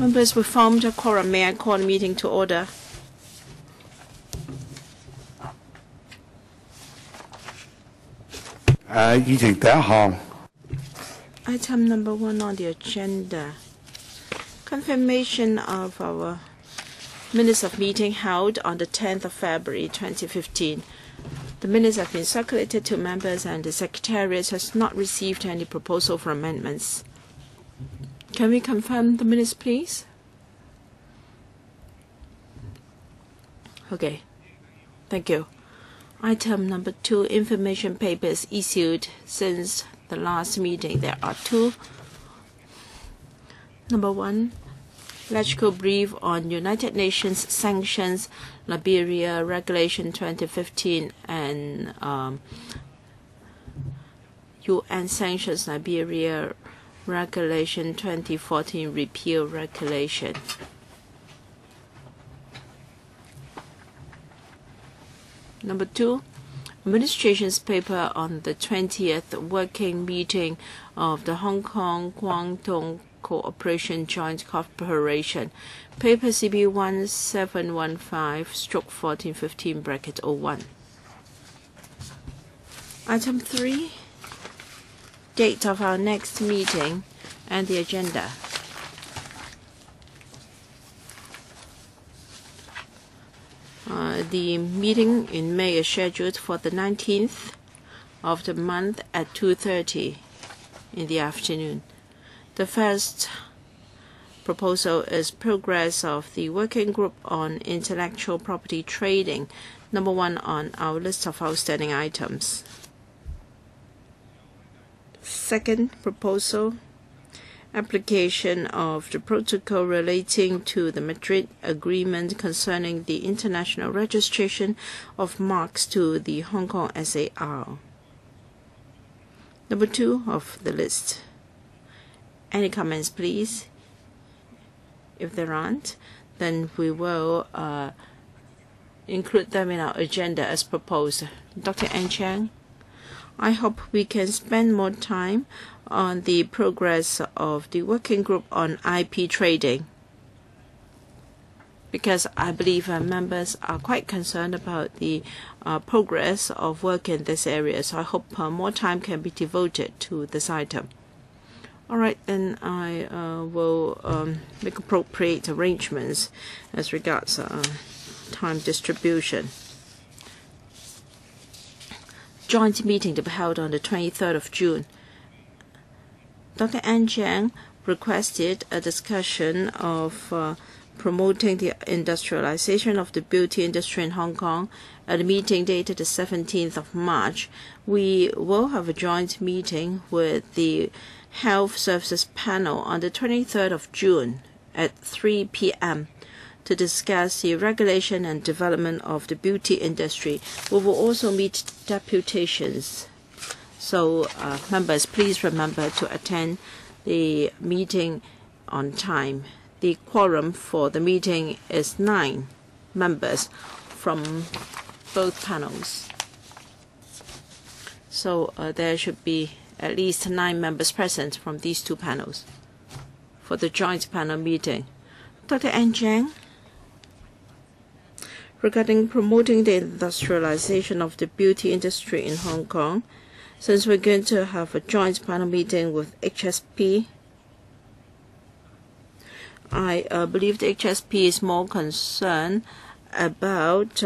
Members, we formed a quorum. May I call the meeting to order? Item number 1 on the agenda. Confirmation of our minutes of meeting held on the 10th of February 2015. The minutes have been circulated to members and the Secretariat has not received any proposal for amendments. Can we confirm the minutes, please? Okay. Thank you. Item number 2, information papers issued since the last meeting. There are 2. Number 1, electrical brief on United Nations Sanctions, Liberia Regulation 2015 and UN Sanctions, Liberia Regulation 2014 Repeal Regulation. Number 2, administration's paper on the 20th working meeting of the Hong Kong Guangdong Cooperation Joint Corporation, paper CB 1715/1415-01. Item 3, date of our next meeting and the agenda. The meeting in May is scheduled for the 19th of the month at 2:30 in the afternoon. The first proposal is progress of the working group on intellectual property trading, number 1 on our list of outstanding items. Second proposal, application of the protocol relating to the Madrid Agreement concerning the international registration of marks to the Hong Kong SAR. Number 2 of the list. Any comments, please? If there aren't, then we will include them in our agenda as proposed. Dr. An Chang, I hope we can spend more time on the progress of the working group on IP trading, because I believe members are quite concerned about the progress of work in this area. So I hope more time can be devoted to this item. All right, then I will make appropriate arrangements as regards time distribution. Joint meeting to be held on the 23rd of June. Dr. An Chang requested a discussion of promoting the industrialization of the beauty industry in Hong Kong at a meeting dated the 17th of March. We will have a joint meeting with the Health Services Panel on the 23rd of June at 3 p.m. to discuss the regulation and development of the beauty industry. We will also meet deputations. So members, please remember to attend the meeting on time. The quorum for the meeting is 9 members from both panels. So there should be at least 9 members present from these 2 panels for the joint panel meeting. Dr. An Chang, regarding promoting the industrialization of the beauty industry in Hong Kong, since we're going to have a joint panel meeting with HSP, I believe the HSP is more concerned about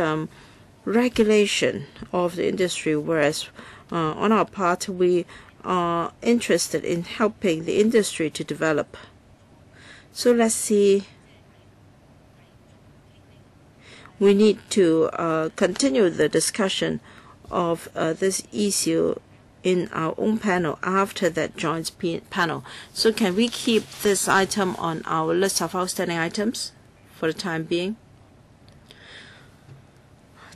regulation of the industry, whereas on our part we are interested in helping the industry to develop. So let's see. We need to continue the discussion of this issue in our own panel after that joint panel. So can we keep this item on our list of outstanding items for the time being?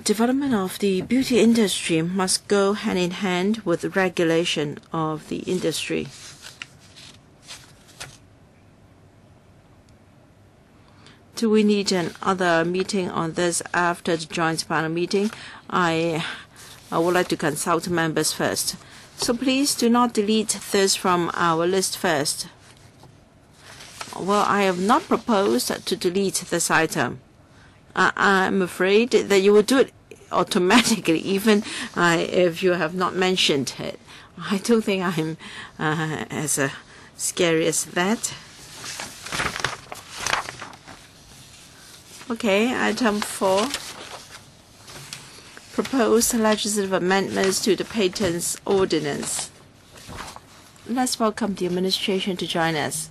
Development of the beauty industry must go hand in hand with the regulation of the industry. Do we need another meeting on this after the joint panel meeting? I would like to consult members first. So please do not delete this from our list first. Well, I have not proposed to delete this item. I'm afraid that you will do it automatically, even if you have not mentioned it. I don't think I'm as scary as that. Okay, item 4. Proposed legislative amendments to the Patents Ordinance. Let's welcome the administration to join us.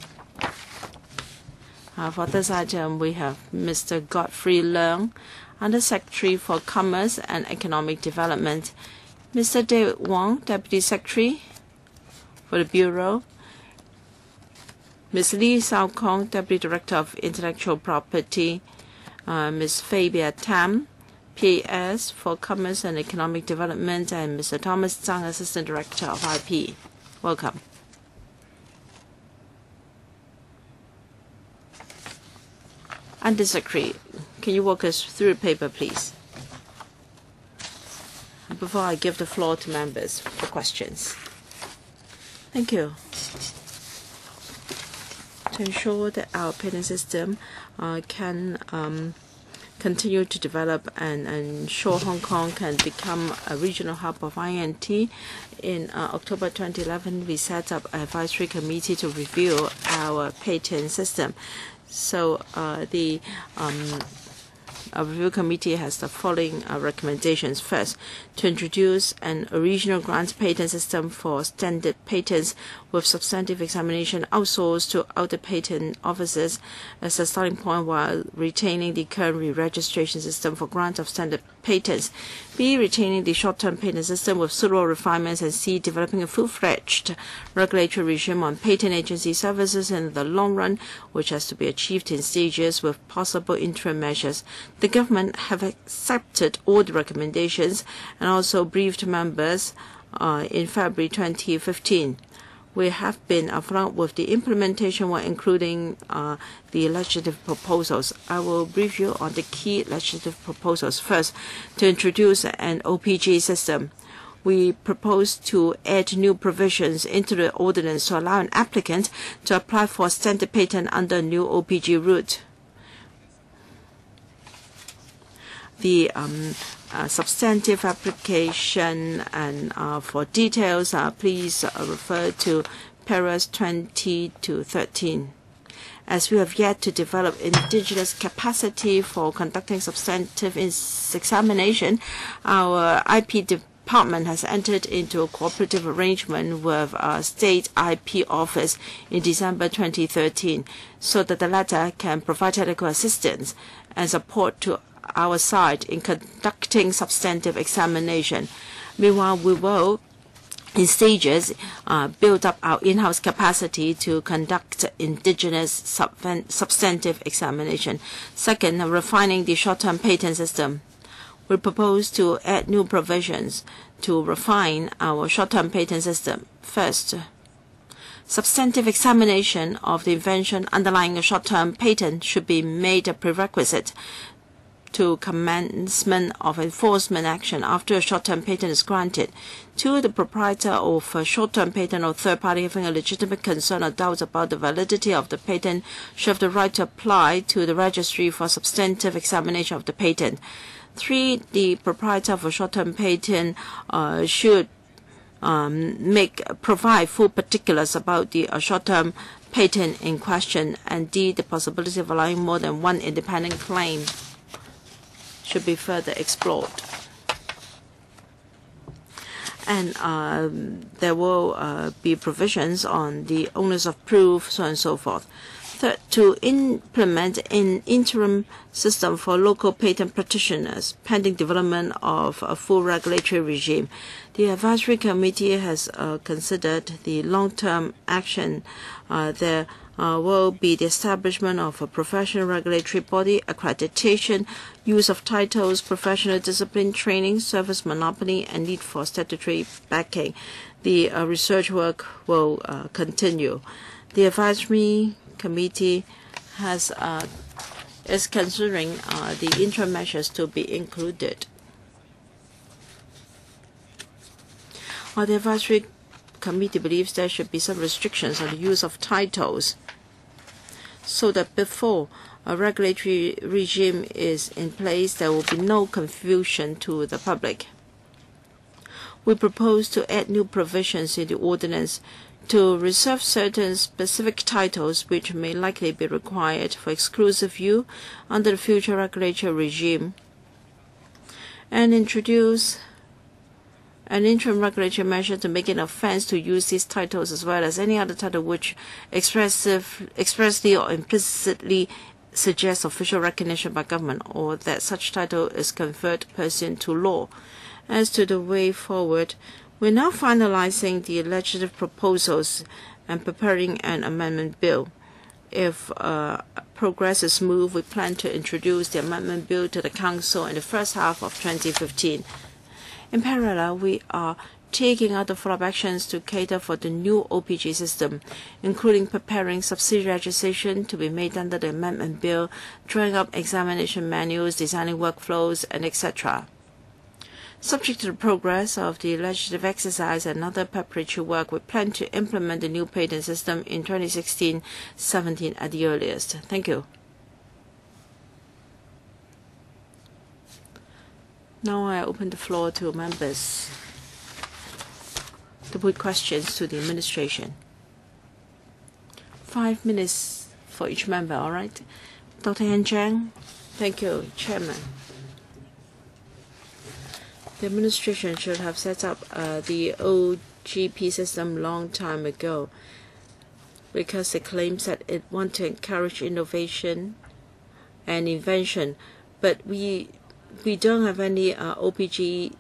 For this item, we have Mr. Godfrey Leung, Under Secretary for Commerce and Economic Development, Mr. David Wong, Deputy Secretary for the Bureau, Ms. Lee Sao Kong, Deputy Director of Intellectual Property, Ms. Fabia Tam, PAS for Commerce and Economic Development, and Mr. Thomas Zhang, Assistant Director of IP. Welcome. Under Secretary, can you walk us through the paper, please? Before I give the floor to members for questions. Thank you. To ensure that our patent system can continue to develop and ensure Hong Kong can become a regional hub of INT, in October 2011, we set up an advisory committee to review our patent system. So the review committee has the following recommendations. First, to introduce an original grant patent system for standard patents with substantive examination outsourced to other patent offices as a starting point while retaining the current re-registration system for grant of standard patents. B, retaining the short-term patent system with suitable refinements, and C, developing a full-fledged regulatory regime on patent agency services in the long run, which has to be achieved in stages with possible interim measures. The government have accepted all the recommendations and also briefed members in February 2015. We have been upfront with the implementation while including the legislative proposals. I will brief you on the key legislative proposals. First, to introduce an OPG system. We propose to add new provisions into the ordinance to allow an applicant to apply for a standard patent under a new OPG route. The substantive application, and for details, please refer to paras 20 to 13. As we have yet to develop indigenous capacity for conducting substantive examination, our IP department has entered into a cooperative arrangement with our state IP office in December 2013, so that the latter can provide technical assistance and support to our side in conducting substantive examination. Meanwhile, we will, in stages, build up our in-house capacity to conduct indigenous substantive examination. Second, refining the short-term patent system. We propose to add new provisions to refine our short-term patent system. First, substantive examination of the invention underlying a short-term patent should be made a prerequisite to commencement of enforcement action after a short-term patent is granted. Two, the proprietor of a short-term patent or third party having a legitimate concern or doubts about the validity of the patent should have the right to apply to the registry for substantive examination of the patent. Three, the proprietor of a short-term patent should provide full particulars about the short-term patent in question. And D, the possibility of allowing more than one independent claim should be further explored. And there will be provisions on the onus of proof, so on and so forth. Third, to implement an interim system for local patent practitioners pending development of a full regulatory regime. The advisory committee has considered the long-term action. There will be the establishment of a professional regulatory body, accreditation, use of titles, professional discipline training, service monopoly, and need for statutory backing. The research work will continue. The advisory committee is considering the interim measures to be included. The advisory committee believes there should be some restrictions on the use of titles so that before a regulatory regime is in place, there will be no confusion to the public. We propose to add new provisions in the ordinance to reserve certain specific titles which may likely be required for exclusive use under the future regulatory regime, and introduce an interim regulatory measure to make it an offense to use these titles as well as any other title which expressly or implicitly suggests official recognition by government or that such title is conferred pursuant to law. As to the way forward, we're now finalizing the legislative proposals and preparing an amendment bill. If progress is smooth, we plan to introduce the amendment bill to the Council in the first half of 2015. In parallel, we are taking other follow-up actions to cater for the new OPG system, including preparing subsidy legislation to be made under the amendment bill, drawing up examination manuals, designing workflows, and etc. Subject to the progress of the legislative exercise and other preparatory work, we plan to implement the new patent system in 2016-17 at the earliest. Thank you. Now I open the floor to members to put questions to the administration. 5 minutes for each member, all right? Dr. Yan Zhang. Thank you, Chairman. The administration should have set up the OGP system long time ago because it claims that it wants to encourage innovation and invention, but we don't have any OGP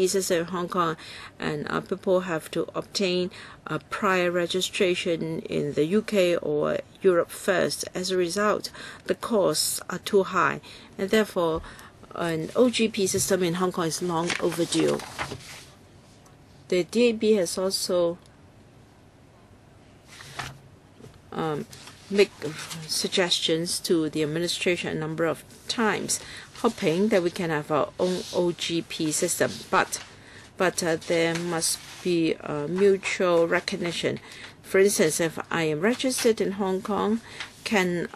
system in Hong Kong, and people have to obtain a prior registration in the UK or Europe first. As a result, the costs are too high, and therefore an OGP system in Hong Kong is long overdue. The DAB has also made suggestions to the administration a number of times, hoping that we can have our own OGP system, but there must be mutual recognition. For instance, if I am registered in Hong Kong, can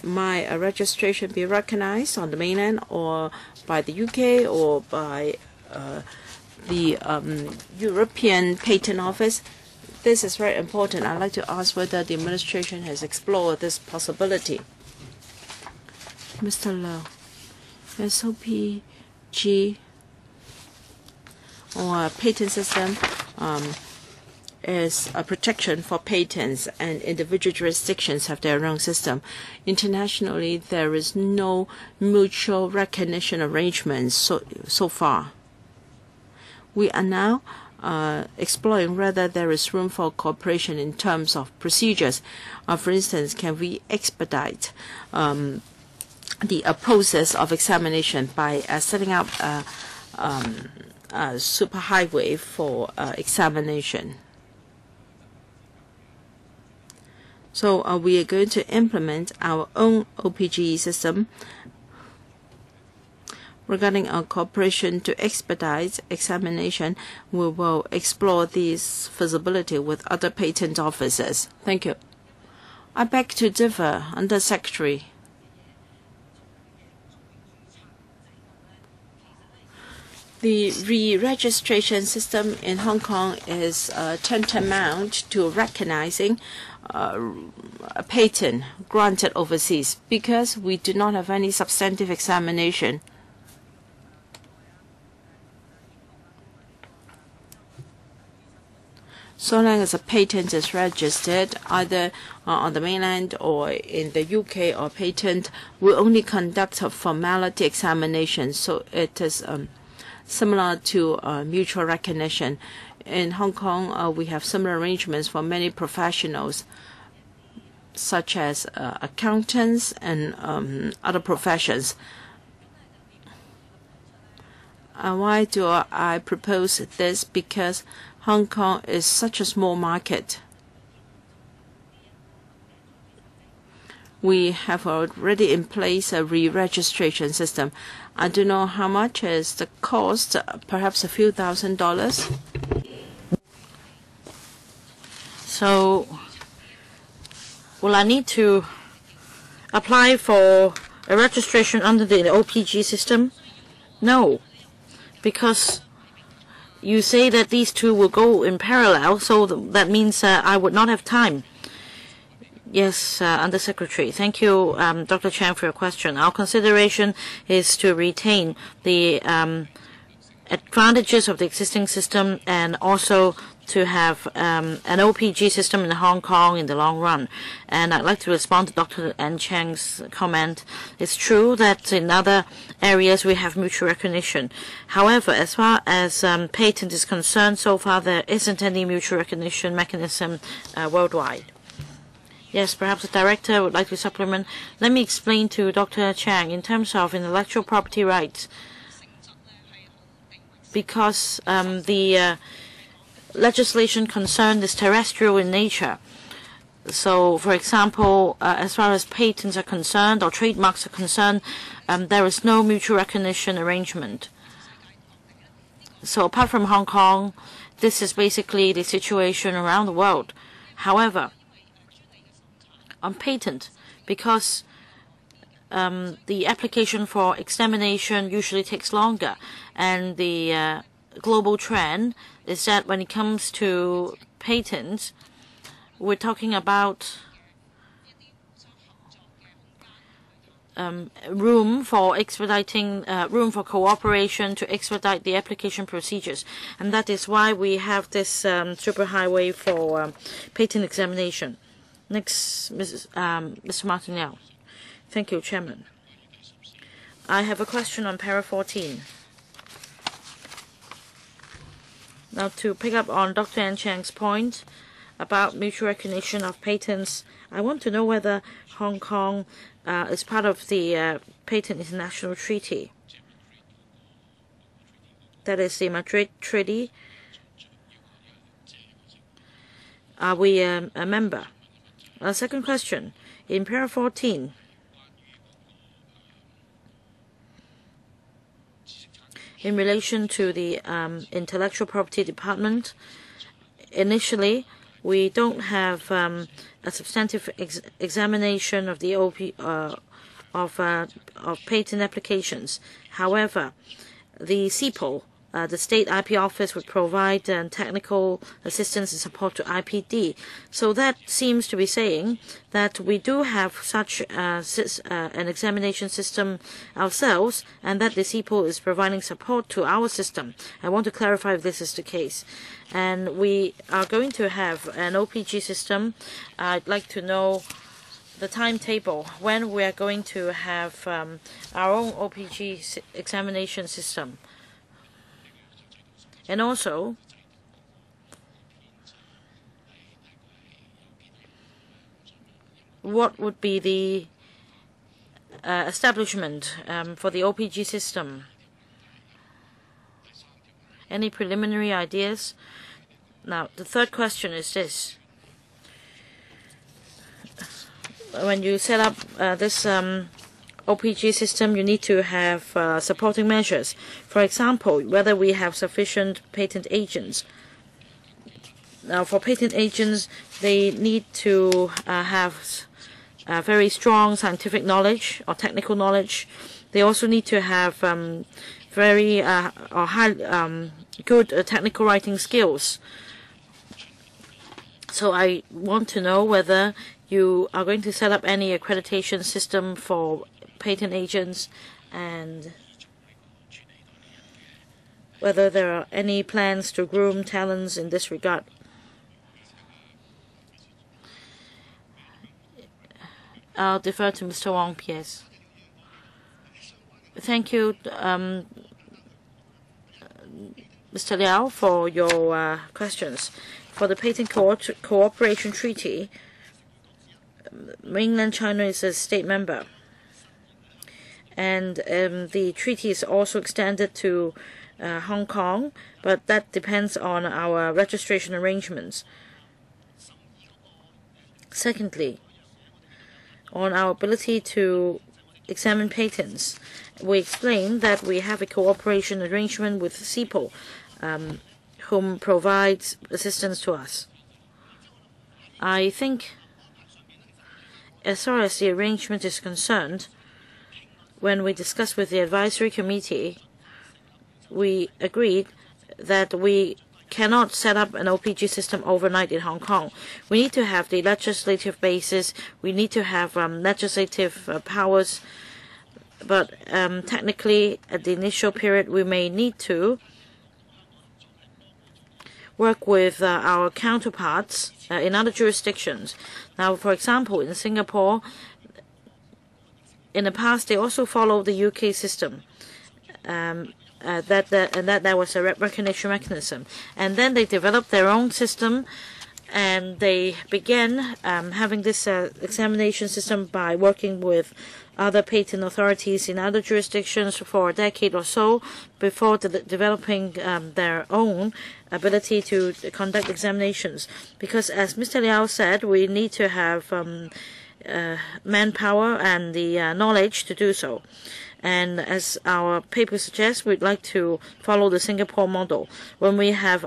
my registration be recognized on the mainland or by the UK or by the European Patent Office? This is very important. I'd like to ask whether the administration has explored this possibility. Mr. Low, SOPG or patent system is a protection for patents, and individual jurisdictions have their own system. Internationally, there is no mutual recognition arrangements so far. We are now exploring whether there is room for cooperation in terms of procedures. For instance, can we expedite the process of examination by setting up a superhighway for examination? So we are going to implement our own OPG system. Regarding our cooperation to expedite examination, we will explore this feasibility with other patent offices. Thank you. I beg to differ, Under Secretary. The re-registration system in Hong Kong is tantamount to recognizing a patent granted overseas because we do not have any substantive examination. So long as a patent is registered either on the mainland or in the UK or patent, we only conduct a formality examination. So it is similar to mutual recognition. In Hong Kong, we have similar arrangements for many professionals, such as accountants and other professions. Why do I propose this? Because Hong Kong is such a small market. We have already in place a re-registration system. I don't know how much is the cost, perhaps a few $1,000s. So will I need to apply for a registration under the OPG system? No, because you say that these two will go in parallel, so that means I would not have time. Yes, Undersecretary. Thank you, Dr. Chang, for your question. Our consideration is to retain the advantages of the existing system and also to have an OPG system in Hong Kong in the long run. And I'd like to respond to Dr. N. Chang's comment. It's true that in other areas we have mutual recognition. However, as far as patent is concerned, so far there isn't any mutual recognition mechanism worldwide. Yes, perhaps the director would like to supplement. Let me explain to Dr. Chang in terms of intellectual property rights. Because the legislation concerned is terrestrial in nature. So, for example, as far as patents are concerned or trademarks are concerned, there is no mutual recognition arrangement. So, apart from Hong Kong, this is basically the situation around the world. However, on patent, because the application for examination usually takes longer, and the global trend is that when it comes to patents, we're talking about room for expediting, room for cooperation to expedite the application procedures, and that is why we have this superhighway for patent examination. Next, Mr. Martinell. Thank you, Chairman. I have a question on para 14. Now, to pick up on Dr. N. Chang's point about mutual recognition of patents, I want to know whether Hong Kong is part of the Patent International Treaty. That is the Madrid Treaty. Are we a member? Second question. In para 14, in relation to the Intellectual Property Department, initially we don't have a substantive examination of the of patent applications. However, the CIPO, the State IP Office, would provide technical assistance and support to IPD. So that seems to be saying that we do have such an examination system ourselves, and that the CIPO is providing support to our system. I want to clarify if this is the case. And we are going to have an OPG system. I'd like to know the timetable when we are going to have our own OPG examination system. And also, what would be the establishment for the OPG system? Any preliminary ideas? Now, the third question is this. When you set up this OPG system, you need to have supporting measures. For example, whether we have sufficient patent agents. Now, for patent agents, they need to have very strong scientific knowledge or technical knowledge. They also need to have very good technical writing skills. So I want to know whether you are going to set up any accreditation system for patent agents, and whether there are any plans to groom talents in this regard. I'll defer to Mr. Wong, PS. Thank you, Mr. Liao, for your questions. For the Patent Cooperation Treaty, mainland China is a state member. And the treaty is also extended to Hong Kong, but that depends on our registration arrangements. Secondly, on our ability to examine patents, we explained that we have a cooperation arrangement with CIPO, whom provides assistance to us. I think as far as the arrangement is concerned, when we discussed with the advisory committee, we agreed that we cannot set up an OPG system overnight in Hong Kong. We need to have the legislative basis. We need to have legislative powers. But technically, at the initial period, we may need to work with our counterparts in other jurisdictions. Now, for example, in Singapore, in the past, they also followed the UK system. That was a recognition mechanism. And then they developed their own system, and they began having this examination system by working with other patent authorities in other jurisdictions for a decade or so before developing their own ability to conduct examinations. Because as Mr. Liao said, we need to have manpower and the knowledge to do so. And as our paper suggests, we'd like to follow the Singapore model. When we have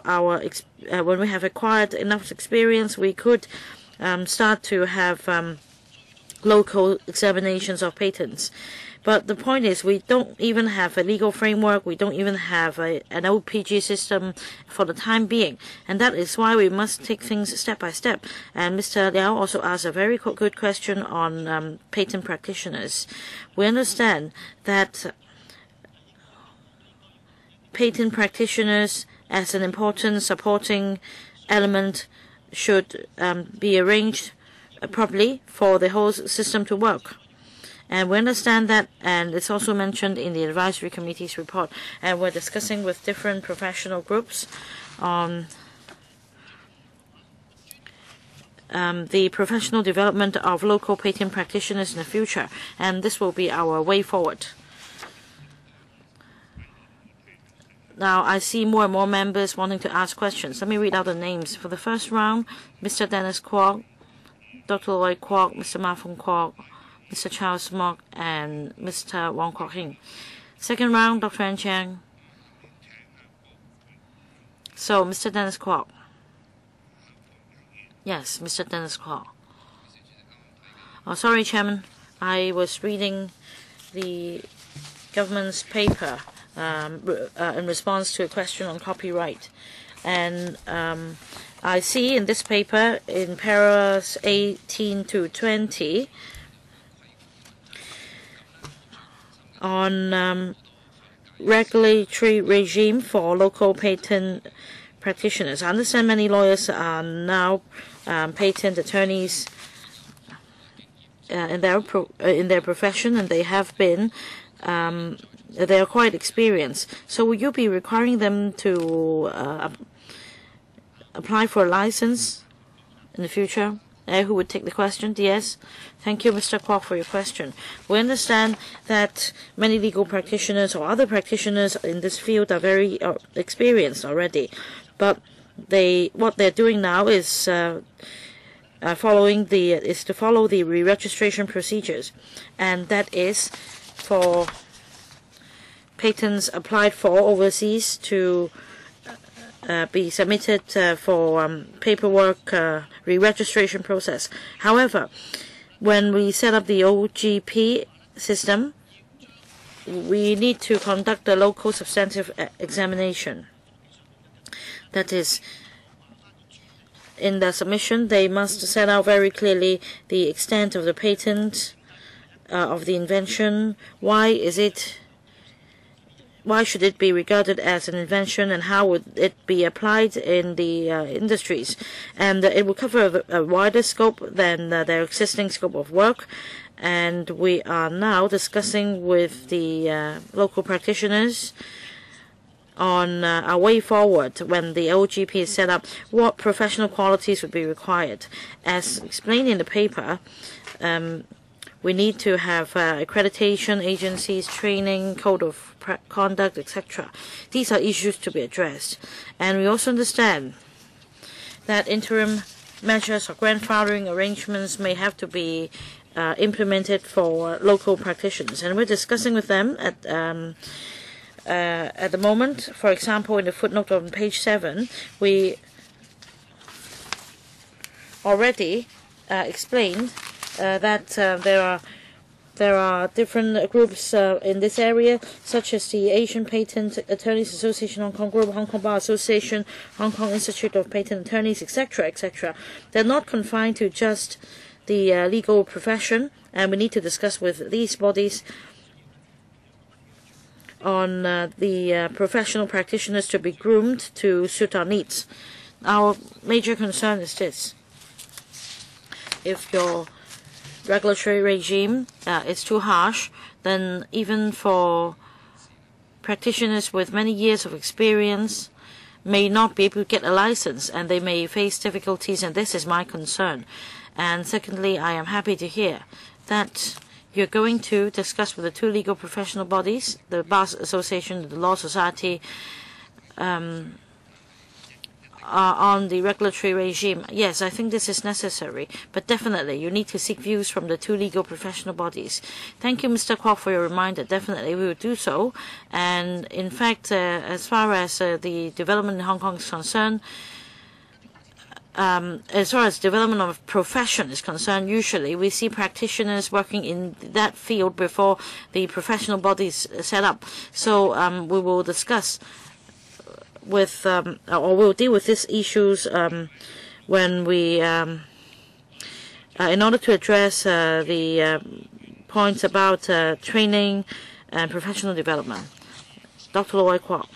acquired enough experience, we could start to have local examinations of patents. But the point is, we don't even have a legal framework. We don't even have an OPG system for the time being. And that is why we must take things step by step. And Mr. Liao also asked a very good question on patent practitioners. We understand that patent practitioners as an important supporting element should be arranged properly for the whole system to work. And we understand that, and it's also mentioned in the advisory committee's report. And we're discussing with different professional groups on the professional development of local patent practitioners in the future. And this will be our way forward. Now, I see more and more members wanting to ask questions. Let me read out the names. For the first round, Mr. Dennis Kwok, Dr. Lloyd Kwok, Mr. Ma Fong Kwok, Mr. Charles Mok, and Mr. Wong Kwok Hing. Second round, Dr. An Chang. So, Mr. Dennis Kwok. Yes, Mr. Dennis Kwok. Oh, sorry, Chairman. I was reading the government's paper in response to a question on copyright. And I see in this paper, in paragraphs 18 to 20, on regulatory regime for local patent practitioners. I understand many lawyers are now patent attorneys in their profession, and they have been they are quite experienced. So will you be requiring them to apply for a license in the future? Who would take the question? Yes. Thank you, Mr. Kwok, for your question. We understand that many legal practitioners or other practitioners in this field are very experienced already, but what they're doing now is to follow the re-registration procedures, and that is for patents applied for overseas to be submitted for paperwork re-registration process. However, when we set up the OGP system, we need to conduct a local substantive examination. That is, in the submission, they must set out very clearly the extent of the patent, of the invention, why should it be regarded as an invention, and how would it be applied in the industries. And it will cover a wider scope than their existing scope of work. And we are now discussing with the local practitioners on our way forward when the OGP is set up, what professional qualities would be required. As explained in the paper, we need to have accreditation agencies, training, code of conduct, etc. These are issues to be addressed. And we also understand that interim measures or grandfathering arrangements may have to be implemented for local practitioners. And we're discussing with them at the moment. For example, in the footnote on page 7, we already explained that there are different groups in this area, such as the Asian Patent Attorneys Association, Hong Kong Group, Hong Kong Bar Association, Hong Kong Institute of Patent Attorneys, etc., etc. They're not confined to just the legal profession, and we need to discuss with these bodies on the professional practitioners to be groomed to suit our needs. Our major concern is this: if your regulatory regime is too harsh, then even for practitioners with many years of experience may not be able to get a license, and they may face difficulties, and this is my concern. And secondly, I am happy to hear that you're going to discuss with the two legal professional bodies, the Bar Association and the Law Society, on the regulatory regime. Yes, I think this is necessary, but definitely you need to seek views from the two legal professional bodies. Thank you, Mr. Kwok, for your reminder. Definitely we will do so. And in fact, as far as the development in Hong Kong is concerned, as far as development of profession is concerned, usually we see practitioners working in that field before the professional bodies set up. So we will discuss with, or we'll deal with these issues when we, in order to address the points about training and professional development. Dr. Loy Kwok.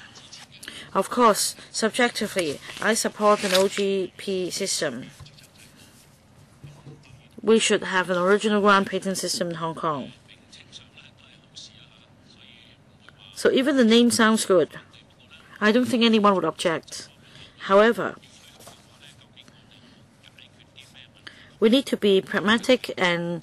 Of course, subjectively, I support an OGP system. We should have an original ground patent system in Hong Kong. So even the name sounds good. I don't think anyone would object. However, we need to be pragmatic and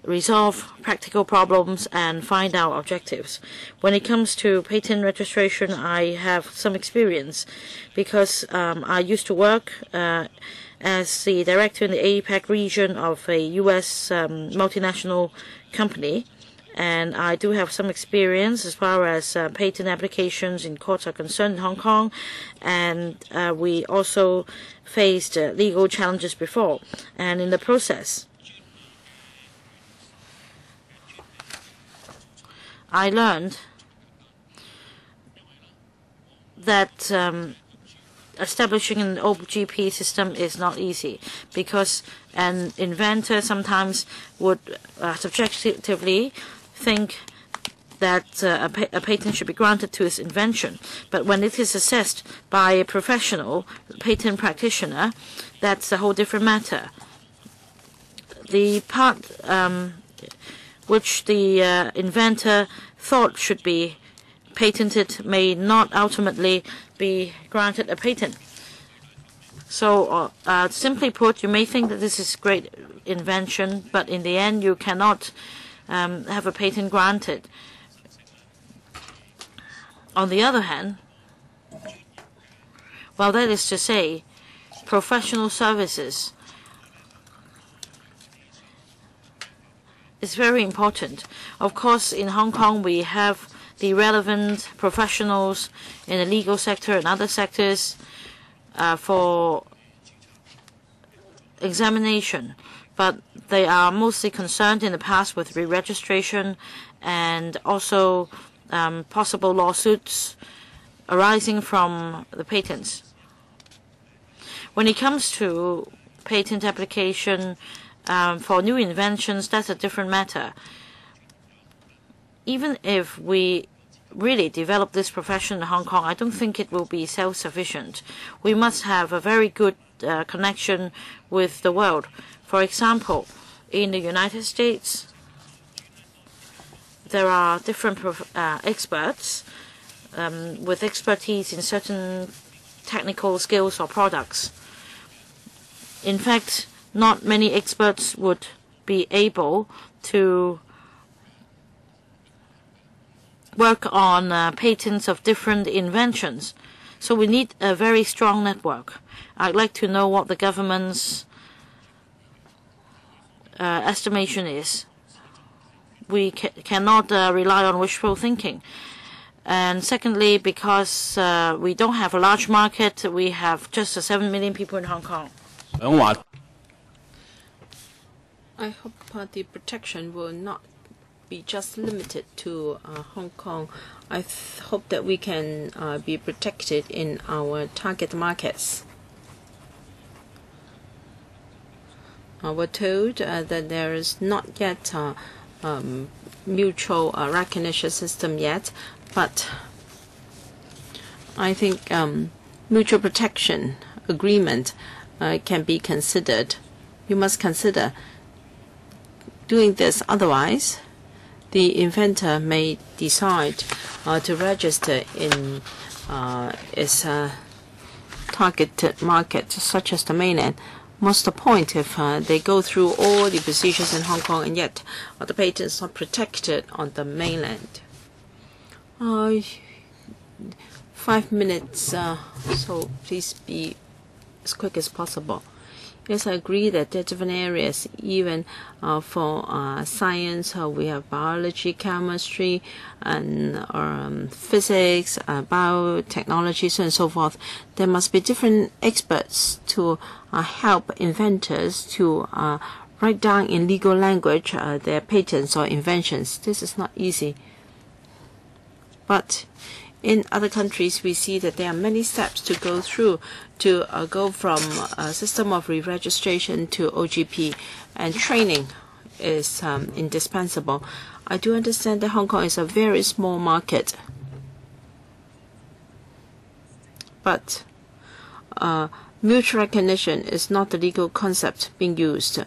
resolve practical problems and find our objectives. When it comes to patent registration, I have some experience because I used to work as the director in the APAC region of a U.S. multinational company, and I do have some experience as far as patent applications in courts are concerned in Hong Kong, and we also faced legal challenges before. And in the process, I learned that establishing an OGP system is not easy, because an inventor sometimes would subjectively think that a patent should be granted to his invention. But when it is assessed by a professional patent practitioner, that's a whole different matter. The part which the inventor thought should be patented may not ultimately be granted a patent. So simply put, you may think that this is great invention, but in the end you cannot have a patent granted. On the other hand, well, that is to say, professional services is very important. Of course, in Hong Kong, we have the relevant professionals in the legal sector and other sectors for examination, but they are mostly concerned in the past with re-registration and also possible lawsuits arising from the patents. When it comes to patent application for new inventions, that's a different matter. Even if we really develop this profession in Hong Kong, I don't think it will be self-sufficient. We must have a very good connection with the world. For example, in the United States, there are different experts with expertise in certain technical skills or products. In fact, not many experts would be able to work on patents of different inventions. So we need a very strong network. I'd like to know what the government's estimation is. We cannot rely on wishful thinking. And secondly, because we don't have a large market, we have just 7 million people in Hong Kong. I hope the protection will not be just limited to Hong Kong. I hope that we can be protected in our target markets. We're told that there is not yet mutual recognition system yet, but I think mutual protection agreement can be considered. You must consider doing this, otherwise the inventor may decide to register in its targeted market, such as the mainland. What's the point if they go through all the procedures in Hong Kong and yet the patents are protected on the mainland? 5 minutes, so please be as quick as possible. Yes, I agree that there are different areas, even for science. We have biology, chemistry, and physics, biotechnology, so on and so forth. There must be different experts to help inventors to write down in legal language their patents or inventions. This is not easy. But in other countries, we see that there are many steps to go through to go from a system of re-registration to OGP, and training is indispensable. I do understand that Hong Kong is a very small market, but mutual recognition is not the legal concept being used.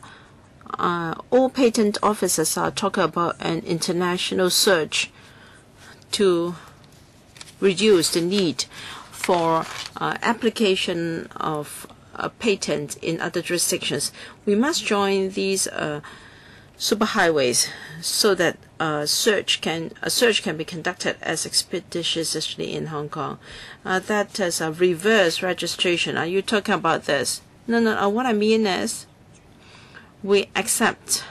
All patent officers are talking about an international search to reduce the need for application of a patent in other jurisdictions. We must join these superhighways so that a search can be conducted as expeditiously in Hong Kong. That is a reverse registration. Are you talking about this? No. What I mean is we accept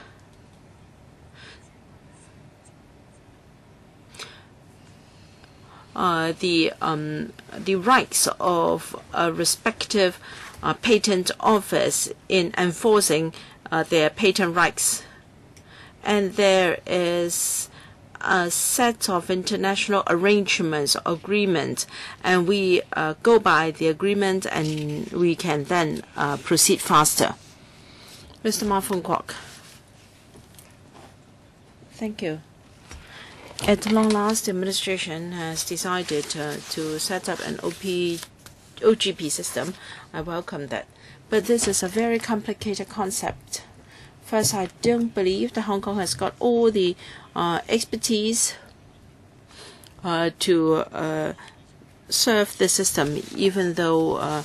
the rights of a respective patent office in enforcing their patent rights, and there is a set of international arrangements, agreements, and we go by the agreement, and we can then proceed faster. Mr. Ma Fung Kwok. Thank you. At long last, the administration has decided to set up an OGP system. I welcome that. But this is a very complicated concept. First, I don't believe that Hong Kong has got all the expertise to serve the system, even though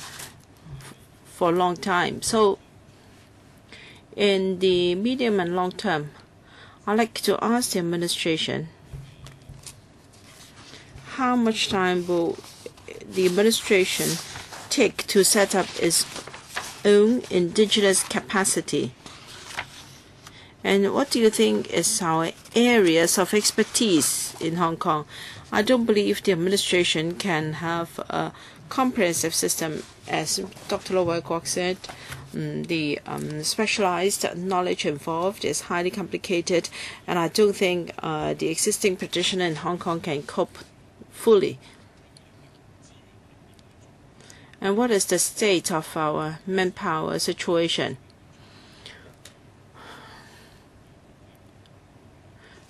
for a long time. So in the medium and long term, I'd like to ask the administration, how much time will the administration take to set up its own indigenous capacity? And what do you think is our areas of expertise in Hong Kong? I don't believe the administration can have a comprehensive system. As Dr. Lo Wai Kwok said, the specialized knowledge involved is highly complicated, and I don't think the existing practitioner in Hong Kong can cope fully. And what is the state of our manpower situation?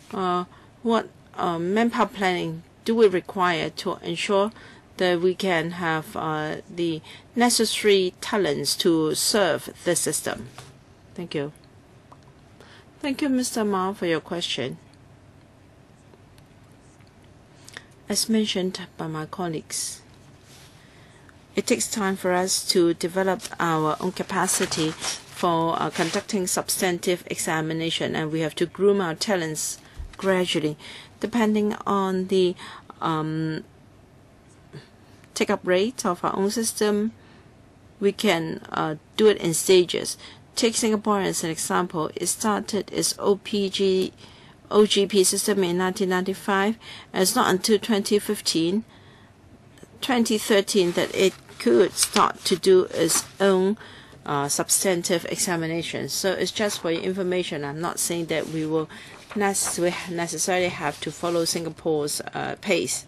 What manpower planning do we require to ensure that we can have the necessary talents to serve the system? Thank you. Thank you, Mr. Ma, for your question. As mentioned by my colleagues, it takes time for us to develop our own capacity for conducting substantive examination, and we have to groom our talents gradually. Depending on the take-up rate of our own system, we can do it in stages. Take Singapore as an example. It started its OGP system in 1995, and it's not until 2013 that it could start to do its own substantive examinations. So it's just for your information. I'm not saying that we will necessarily have to follow Singapore's pace.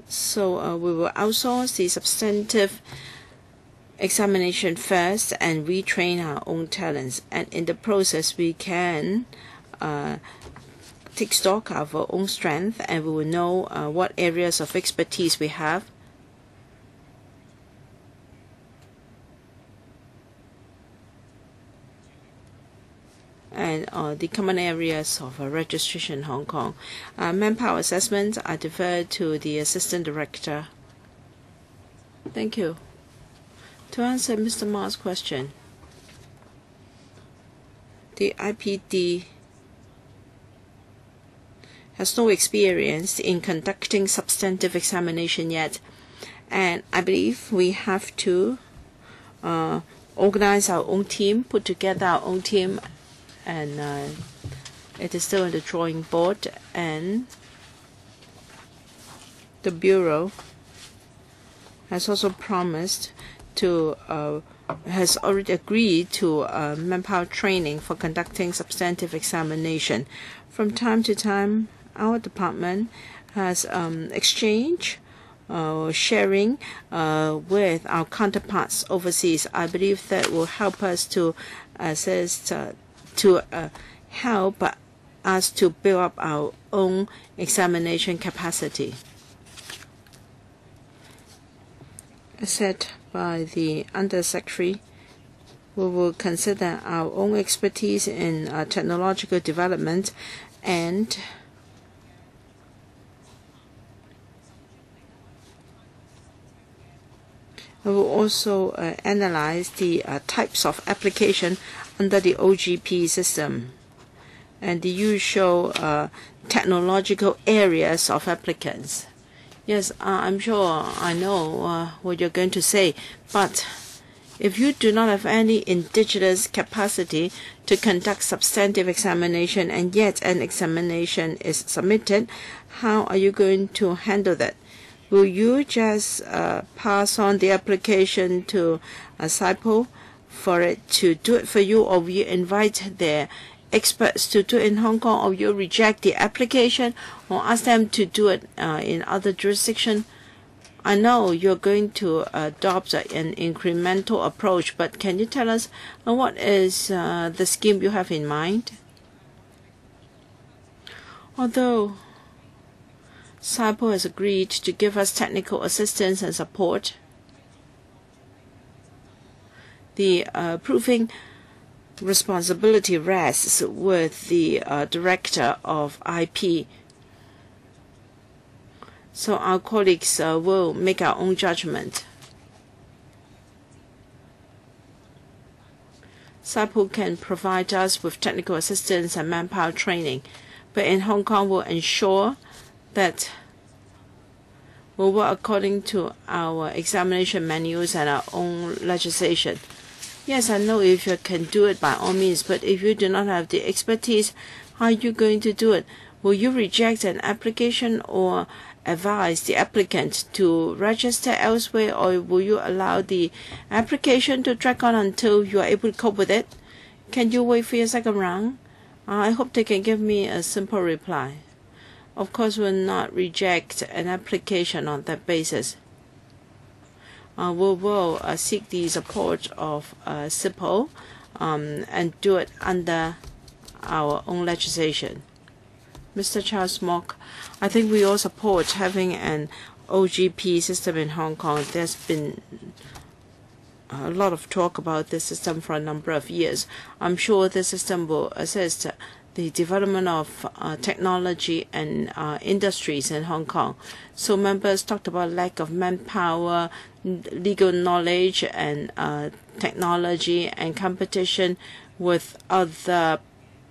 So we will outsource the substantive examination first and retrain our own talents. And in the process, we can take stock of our own strength, and we will know what areas of expertise we have. And the common areas of registration in Hong Kong. Manpower assessment, I defer to the Assistant Director. Thank you. To answer Mr. Ma's question, the IPD has no experience in conducting substantive examination yet, and I believe we have to organize our own team, put together our own team, and it is still on the drawing board, and the Bureau has also promised to has already agreed to manpower training for conducting substantive examination. From time to time, our department has exchange sharing with our counterparts overseas. I believe that will help us to assist help us to build up our own examination capacity. As said by the Undersecretary, we will consider our own expertise in technological development, and we will also analyze the types of application under the OGP system and the usual technological areas of applicants. Yes, I'm sure I know what you're going to say, but if you do not have any indigenous capacity to conduct substantive examination and yet an examination is submitted, how are you going to handle that? Will you just pass on the application to CITB for it to do it for you, or will you invite their experts to do it in Hong Kong, or you reject the application or ask them to do it in other jurisdictions? I know you're going to adopt an incremental approach, but can you tell us what is the scheme you have in mind? Although CITB has agreed to give us technical assistance and support, the proving responsibility rests with the Director of IP. So our colleagues will make our own judgment. CITB can provide us with technical assistance and manpower training, but in Hong Kong we'll ensure that we'll work according to our examination manuals and our own legislation. Yes, I know if you can do it, by all means, but if you do not have the expertise, how are you going to do it? Will you reject an application or advise the applicant to register elsewhere, or will you allow the application to drag on until you are able to cope with it? Can you wait for your second round? I hope they can give me a simple reply. Of course, we will not reject an application on that basis. We will seek the support of CITB and do it under our own legislation. Mr. Charles Mock, I think we all support having an OGP system in Hong Kong. There's been a lot of talk about this system for a number of years. I'm sure this system will assist the development of technology and industries in Hong Kong. So members talked about lack of manpower, legal knowledge, and technology and competition with other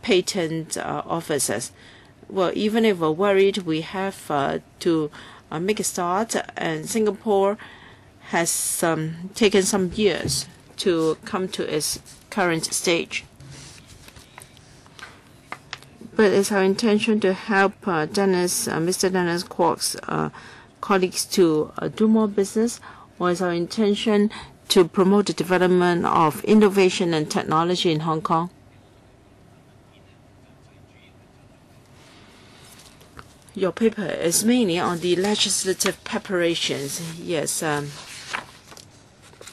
patent officers. Well, even if we're worried, we have to make a start, and Singapore has taken some years to come to its current stage. But it's our intention to help Mr. Dennis Kwok's colleagues to do more business, or is our intention to promote the development of innovation and technology in Hong Kong. Your paper is mainly on the legislative preparations. Yes,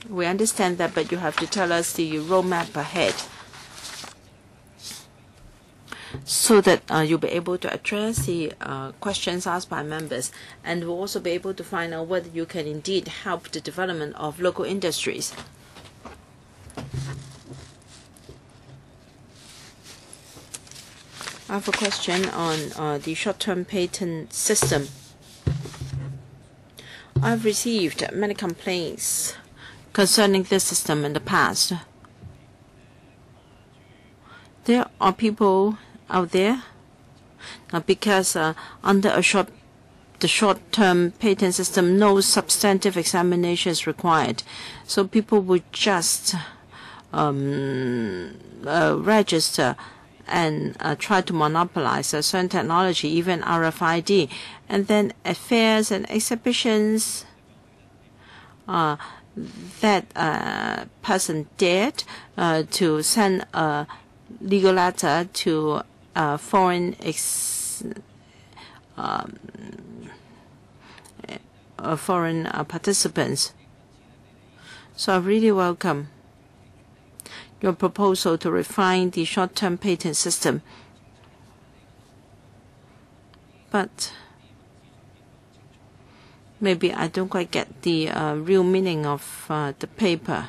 we understand that, but you have to tell us the roadmap ahead so that you'll be able to address the questions asked by members, and we'll also be able to find out whether you can indeed help the development of local industries. I have a question on the short-term patent system. I've received many complaints concerning this system in the past. There are people out there because under the short-term patent system, no substantive examination is required. So people would just register and try to monopolize a certain technology, even RFID. And then at fairs and exhibitions, that person dared to send a legal letter to foreign participants. So I really welcome your proposal to refine the short-term patent system. But maybe I don't quite get the real meaning of the paper.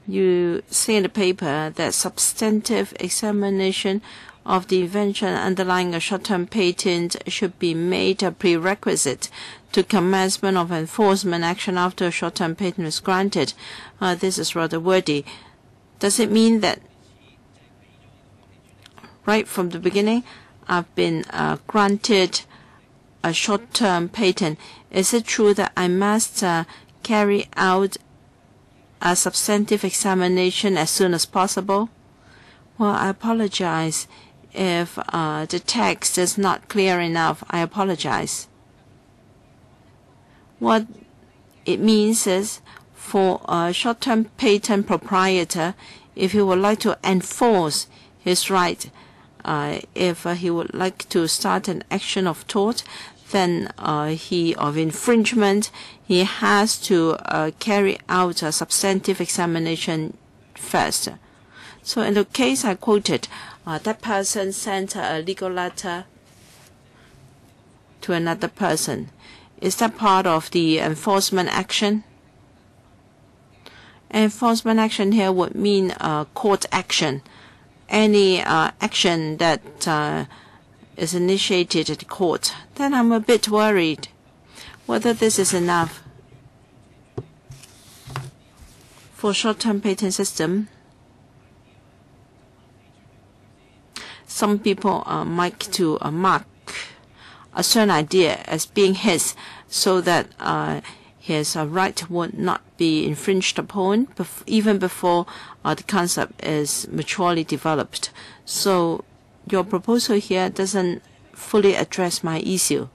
You say in the paper that substantive examination of the invention underlying a short-term patent should be made a prerequisite to commencement of enforcement action after a short-term patent is granted. This is rather wordy. Does it mean that right from the beginning I've been granted a short-term patent? Is it true that I must carry out a substantive examination as soon as possible? Well, I apologize if the text is not clear enough. I apologize. What it means is, for a short-term patent proprietor, if he would like to enforce his right, if he would like to start an action of tort, then of infringement, he has to carry out a substantive examination first. So in the case I quoted, that person sent a legal letter to another person. Is that part of the enforcement action? Enforcement action here would mean court action. Any action that is initiated at court. Then I'm a bit worried whether this is enough. For short-term patent system, some people might to mark a certain idea as being his, so that his right would not be infringed upon even before the concept is maturely developed. So your proposal here doesn't fully address my issue.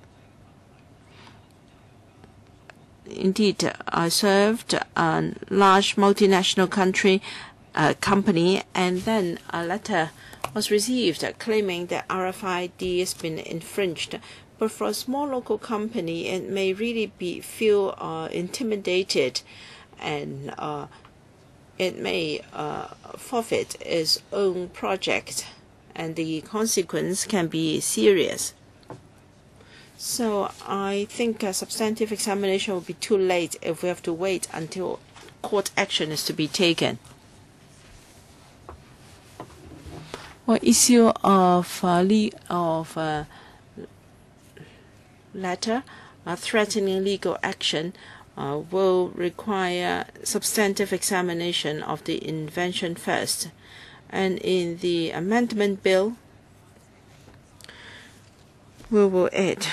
Indeed, I served a large multinational company, and then a letter was received claiming that RFID has been infringed. But for a small local company, it may really feel intimidated, and it may forfeit its own project, and the consequence can be serious. So I think a substantive examination will be too late if we have to wait until court action is to be taken. Well, issue of letter threatening legal action will require substantive examination of the invention first. And in the amendment bill, we will add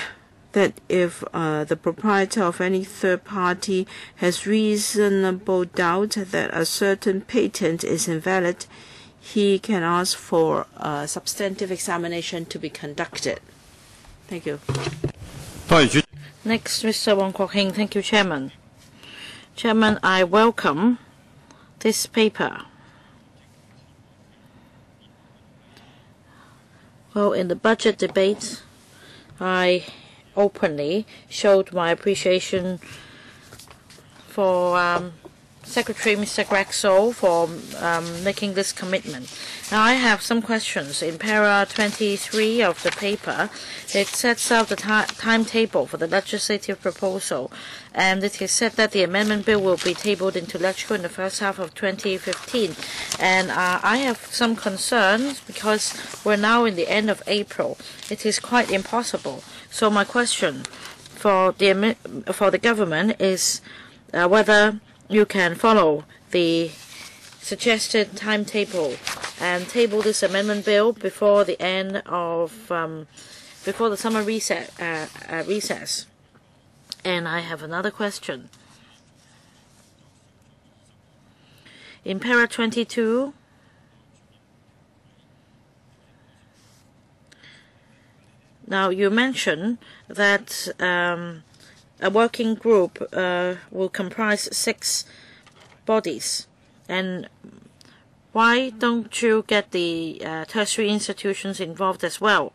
that if the proprietor of any third party has reasonable doubt that a certain patent is invalid, he can ask for a substantive examination to be conducted. Thank you. Next, Mr. Wong Kwok Hing. Thank you, Chairman. Chairman, I welcome this paper. Well, in the budget debate, I openly showed my appreciation for Secretary Mr. Greg So for making this commitment. Now, I have some questions. In para 23 of the paper, it sets out the timetable for the legislative proposal, and it is said that the amendment bill will be tabled into lecture in the first half of 2015. And I have some concerns because we're now in the end of April. It is quite impossible. So my question for the government is whether you can follow the suggested timetable and table this amendment bill before the end of before the summer recess. And I have another question. In para 22, now you mentioned that a working group will comprise 6 bodies. And why don't you get the tertiary institutions involved as well?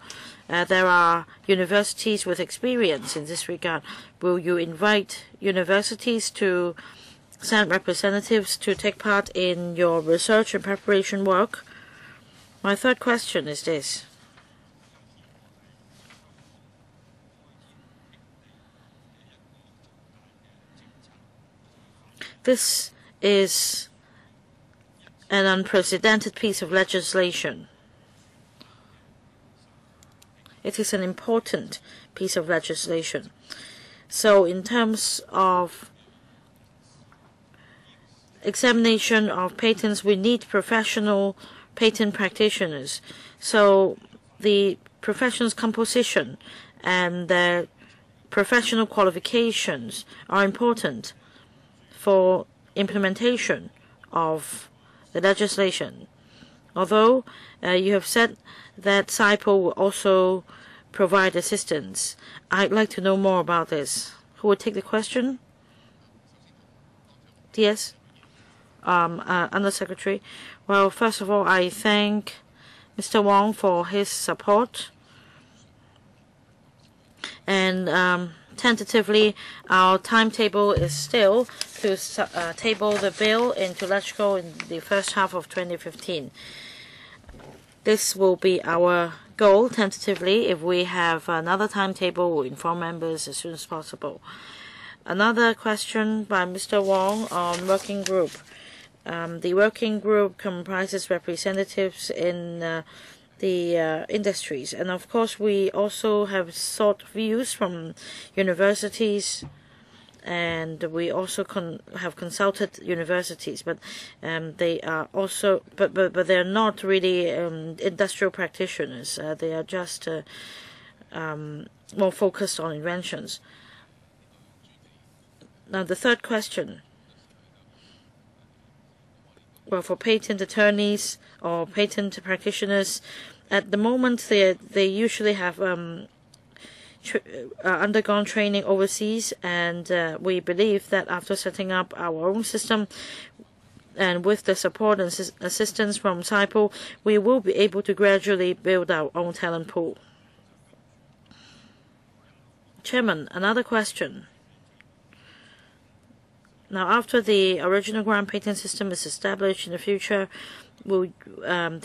There are universities with experience in this regard. Will you invite universities to send representatives to take part in your research and preparation work? My third question is this. This is an unprecedented piece of legislation. It is an important piece of legislation. So in terms of examination of patents, we need professional patent practitioners. So the profession's composition and their professional qualifications are important for implementation of the legislation. Although you have said that CITB will also provide assistance, I'd like to know more about this. Who would take the question? Yes, Undersecretary. Well, first of all, I thank Mr. Wong for his support. And tentatively, our timetable is still to table the bill into lecture in the first half of 2015. This will be our goal tentatively. If we have another timetable, we'll inform members as soon as possible. Another question by Mr. Wong on working group. The working group comprises representatives in the industries, and of course we also have sought views from universities, and we also have consulted universities, but they are also but they're not really industrial practitioners. They are just more focused on inventions. Now the third question. Well, for patent attorneys or patent practitioners, at the moment they usually have undergone training overseas, and we believe that after setting up our own system and with the support and assistance from CITB, we will be able to gradually build our own talent pool. Chairman, another question. Now, after the original ground patent system is established in the future, do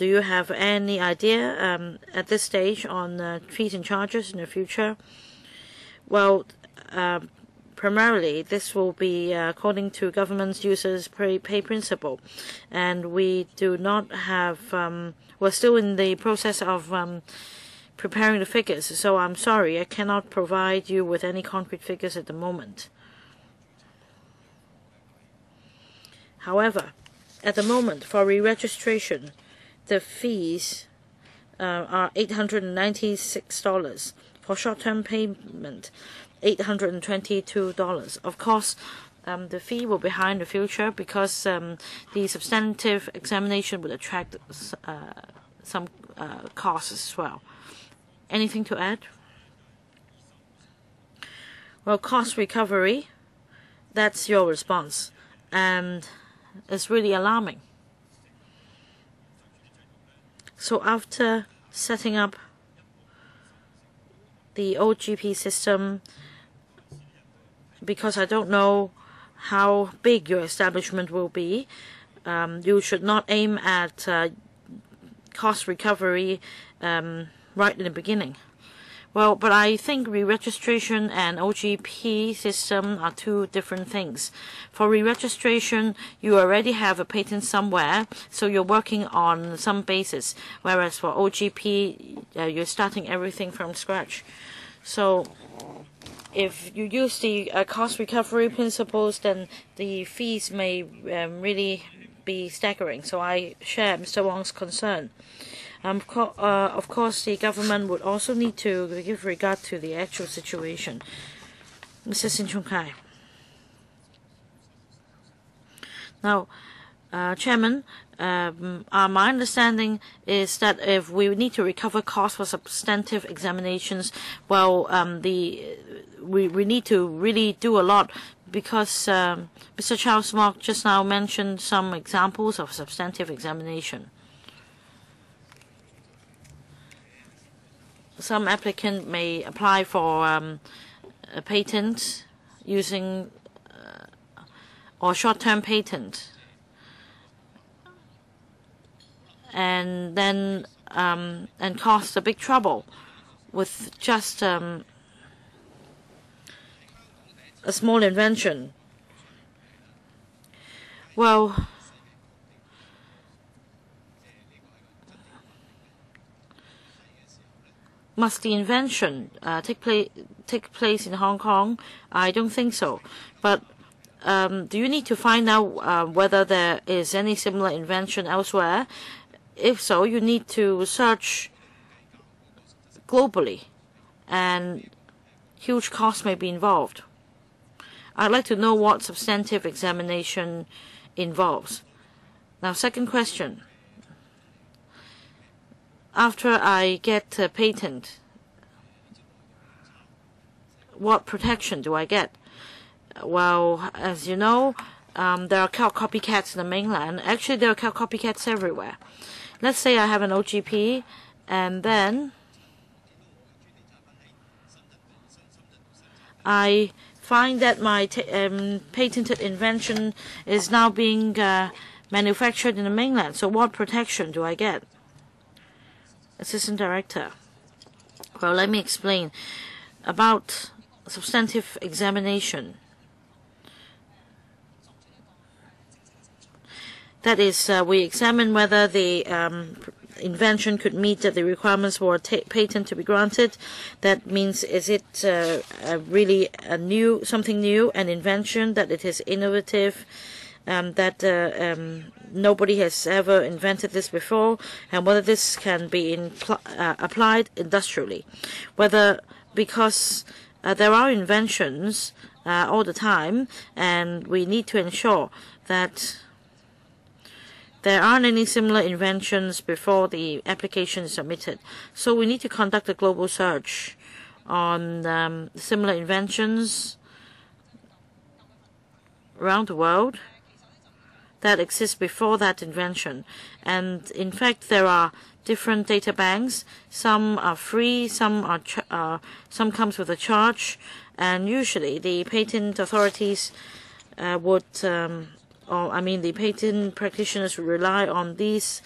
you have any idea at this stage on fees and charges in the future? Well, primarily this will be according to government's users pay principle, and we do not have. We're still in the process of preparing the figures, so I'm sorry I cannot provide you with any concrete figures at the moment. However, at the moment, for re-registration, the fees are $896. For short-term payment, $822. Of course, the fee will be high in the future because the substantive examination would attract some costs as well. Anything to add? Well, cost recovery That's your response, and it's really alarming. So after setting up the OGP system, because I don't know how big your establishment will be, you should not aim at cost recovery right in the beginning. Well, but I think re-registration and OGP system are two different things. For re-registration, you already have a patent somewhere, so you're working on some basis. Whereas for OGP, you're starting everything from scratch. So if you use the cost recovery principles, then the fees may really be staggering. So I share Mr. Wong's concern. Of course, the government would also need to give regard to the actual situation. Mr. Sin Chung Kai. Now, Chairman, my understanding is that if we need to recover costs for substantive examinations, well, we need to really do a lot, because Mr. Charles Mok just now mentioned some examples of substantive examination. Some applicant may apply for a patent using or short-term patent, and then and cause a big trouble with just a small invention. Well, must the invention take place in Hong Kong? I don't think so. But do you need to find out whether there is any similar invention elsewhere? If so, you need to search globally, and huge costs may be involved. I'd like to know what substantive examination involves. Now, second question. After I get a patent, what protection do I get? Well, as you know, there are copycats in the mainland. Actually, there are copycats everywhere. Let's say I have an OGP, and then I find that my patented invention is now being manufactured in the mainland. So what protection do I get? Assistant Director. Well, let me explain about substantive examination. That is, we examine whether the invention could meet the requirements for a patent to be granted. That means, is it really something new, an invention, that it is innovative, that nobody has ever invented this before, and whether this can be applied industrially. Whether, because there are inventions all the time, and we need to ensure that there aren't any similar inventions before the application is submitted. So we need to conduct a global search on similar inventions around the world that exist before that invention. And in fact, there are different data banks. Some are free, some some comes with a charge, and usually the patent authorities the patent practitioners will rely on these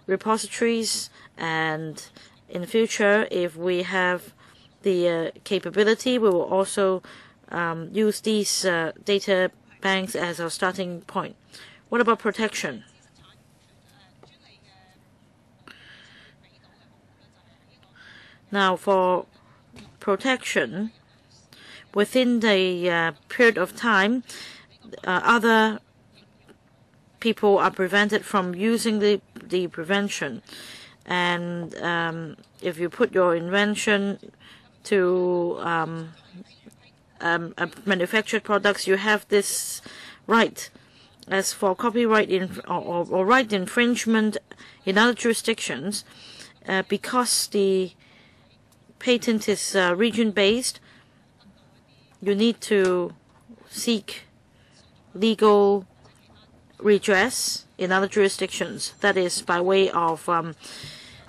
repositories. And in the future, if we have the capability, we will also use these data banks as our starting point. What about protection? Now, for protection, within the period of time, other people are prevented from using the prevention. And if you put your invention to manufactured products, you have this right. As for copyright or right infringement in other jurisdictions, because the patent is region-based, you need to seek legal redress in other jurisdictions. That is by way of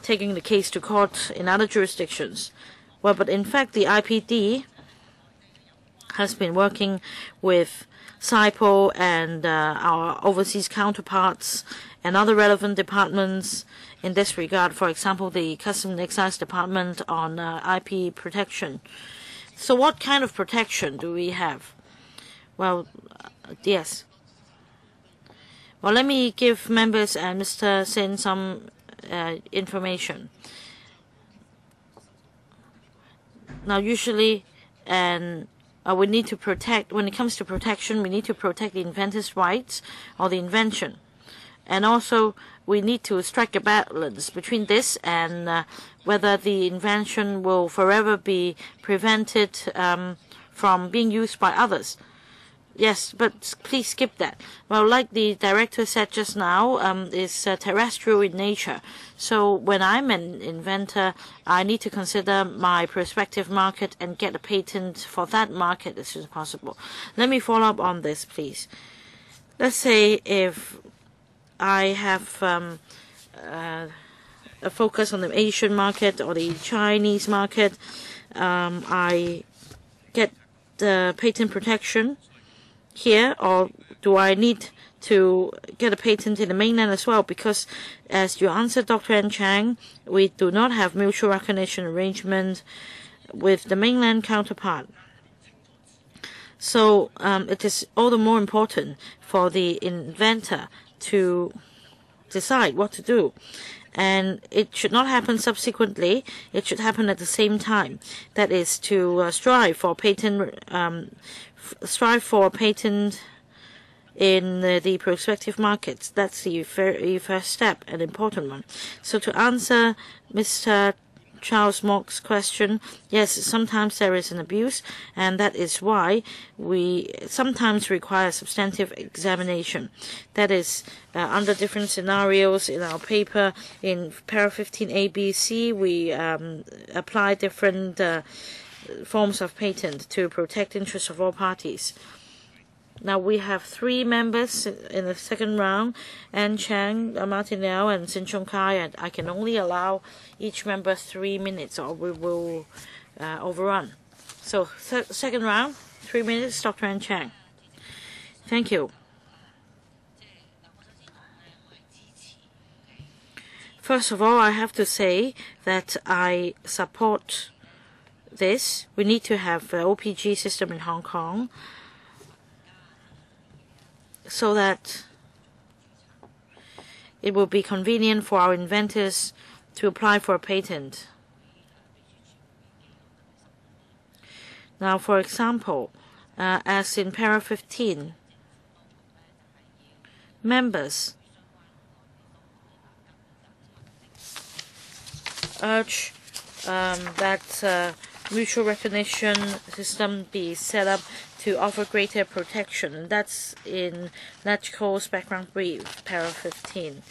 taking the case to court in other jurisdictions. Well, but in fact, the IPD has been working with CITB and our overseas counterparts and other relevant departments in this regard. For example, the Customs and Excise Department on IP protection. So what kind of protection do we have? Well, yes. Well, let me give members and Mr. Sin some information. Now, usually, we need to protect, when it comes to protection, we need to protect the inventor's rights or the invention. And also, we need to strike a balance between this and whether the invention will forever be prevented from being used by others. Yes, but please skip that. Well, like the director said just now, it's terrestrial in nature. So when I'm an inventor, I need to consider my prospective market and get a patent for that market as soon as possible. Let me follow up on this, please. Let's say if I have a focus on the Asian market or the Chinese market, I get the patent protection here, or do I need to get a patent in the mainland as well? Because as you answered Dr. N. Chang, we do not have mutual recognition arrangement with the mainland counterpart. So it is all the more important for the inventor to decide what to do. And it should not happen subsequently. It should happen at the same time. That is to strive for patent in the prospective markets. That's the very first step, an important one. So to answer Mr. Charles Mock's question, yes, sometimes there is an abuse, and that is why we sometimes require substantive examination. That is, under different scenarios in our paper, in para 15 ABC, we apply different forms of patent to protect interests of all parties. Now we have 3 members in the second round, Anne Chang, Martin Liao, and Sin Chung Kai, and I can only allow each member 3 minutes or we will overrun. So second round, 3 minutes, Dr. Anne Chang. Thank you. First of all, I have to say that I support this. We need to have an OPG system in Hong Kong so that it will be convenient for our inventors to apply for a patent. Now, for example, as in para 15, members urge that mutual recognition system be set up to offer greater protection. And that's in LegCo's background brief, para 15.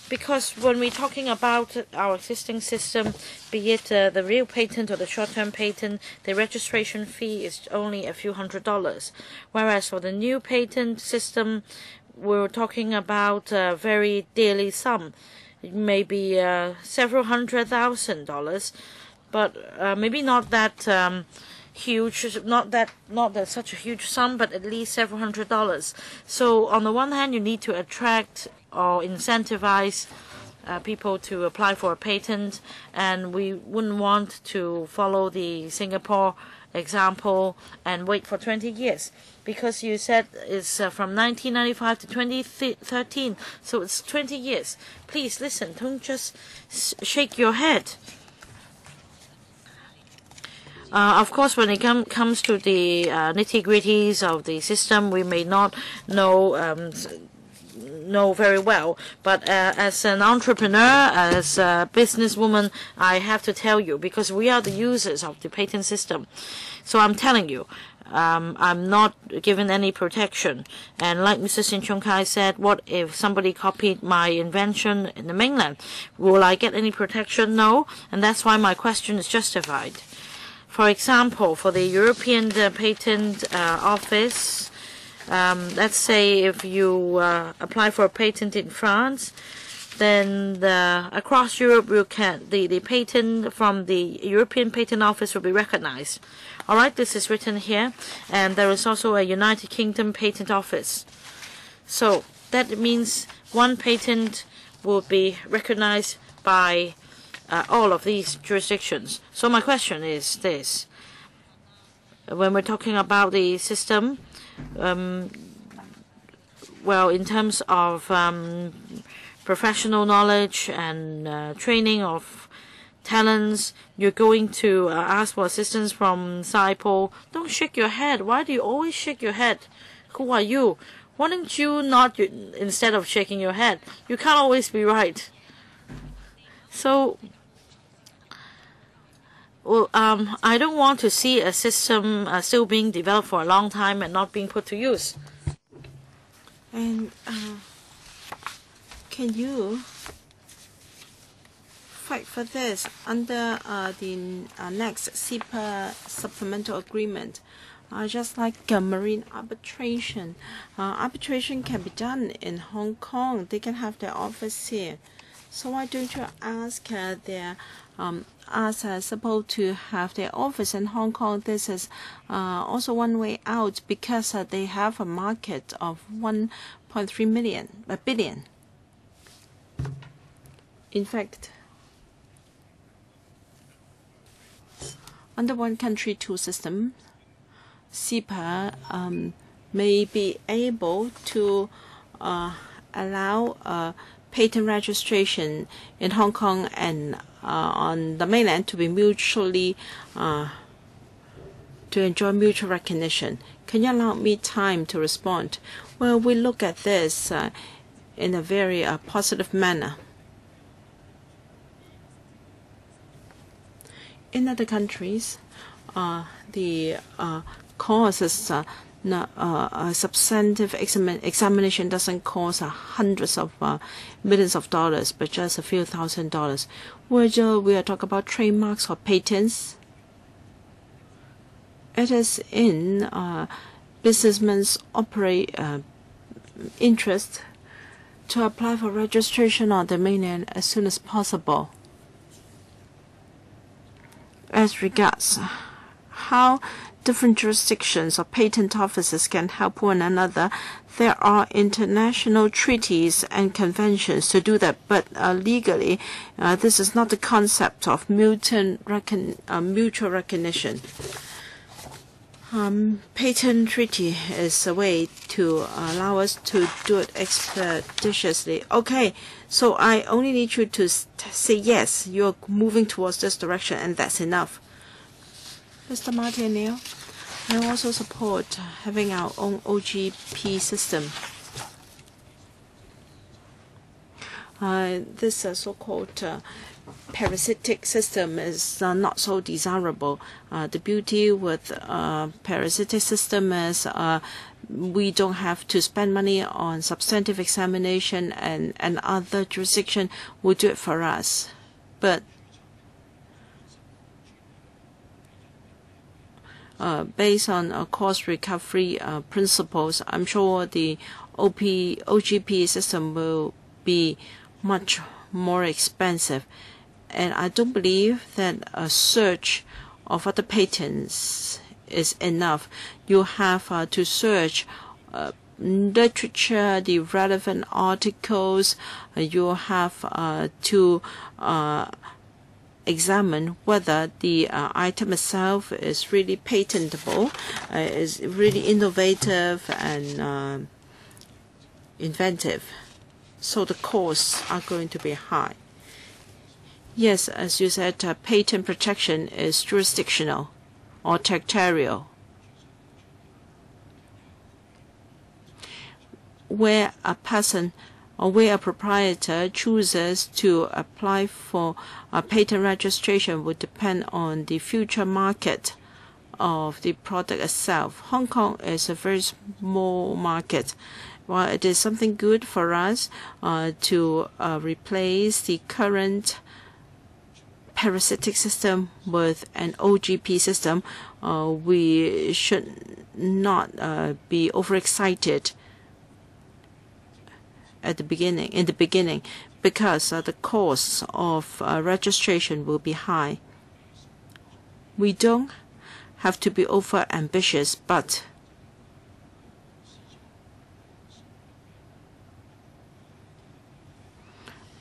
Because when we're talking about our existing system, be it the real patent or the short-term patent, the registration fee is only a few $100s. Whereas for the new patent system, we're talking about a very dearly sum. It may be several $100,000, but maybe not that huge, not that such a huge sum, but at least several $100s. So on the one hand, you need to attract or incentivize people to apply for a patent, and we wouldn't want to follow the Singapore example and wait for 20 years. Because you said it's from 1995 to 2013, so it's 20 years. Please listen, don't just shake your head. Of course, when it comes to the nitty-gritties of the system, we may not know very well. But as an entrepreneur, as a businesswoman, I have to tell you, because we are the users of the patent system. So I'm telling you, I'm not given any protection. And like Mr. Sin Chung Kai said, what if somebody copied my invention in the mainland? Will I get any protection? No. And that's why my question is justified. For example, for the European Patent Office, let's say if you apply for a patent in France, then across Europe the patent from the European Patent Office will be recognized. All right, this is written here, and there is also a United Kingdom Patent Office. So that means one patent will be recognized by all of these jurisdictions. So my question is this: when we're talking about the system, well, in terms of professional knowledge and training of talents, you're going to ask for assistance from CITB. Don't shake your head. Why do you always shake your head? Who are you? Why don't you not, instead of shaking your head? You can't always be right. So, well, I don't want to see a system still being developed for a long time and not being put to use. And can you fight for this under the next CITB supplemental agreement? Just like marine arbitration. Arbitration can be done in Hong Kong. They can have their office here. So why don't you ask CITB to have their office in Hong Kong? This is also one way out, because they have a market of 1.3 billion. In fact, under one country, two system, CITB may be able to allow patent registration in Hong Kong and on the mainland to be mutually to enjoy mutual recognition. Can you allow me time to respond? Well, we look at this in a very positive manner. In other countries, the cost is a substantive examination doesn't cost hundreds of millions of dollars, but just a few $1,000s. Whether we are talking about trademarks or patents, it is in businessmen's interest to apply for registration on the mainland as soon as possible. As regards how different jurisdictions or patent offices can help one another, there are international treaties and conventions to do that. But legally, this is not the concept of mutual recognition. Patent treaty is a way to allow us to do it expeditiously. Okay, so I only need you to say yes, you're moving towards this direction, and that's enough. Mr. Martin, I also support having our own OGP system. This so-called parasitic system is not so desirable. The beauty with parasitic system is we don't have to spend money on substantive examination, and other jurisdiction will do it for us. But based on cost recovery principles, I'm sure the OGP system will be much more expensive. And I don't believe that a search of other patents is enough. You have to search literature, the relevant articles. You have to examine whether the item itself is really patentable, is really innovative and inventive. So the costs are going to be high. Yes, as you said, patent protection is jurisdictional or territorial. Where a person or where a proprietor chooses to apply for a patent registration would depend on the future market of the product itself. Hong Kong is a very small market. While it is something good for us to replace the current parasitic system with an OGP system, we should not be overexcited in the beginning, because the costs of registration will be high. We don't have to be over ambitious, but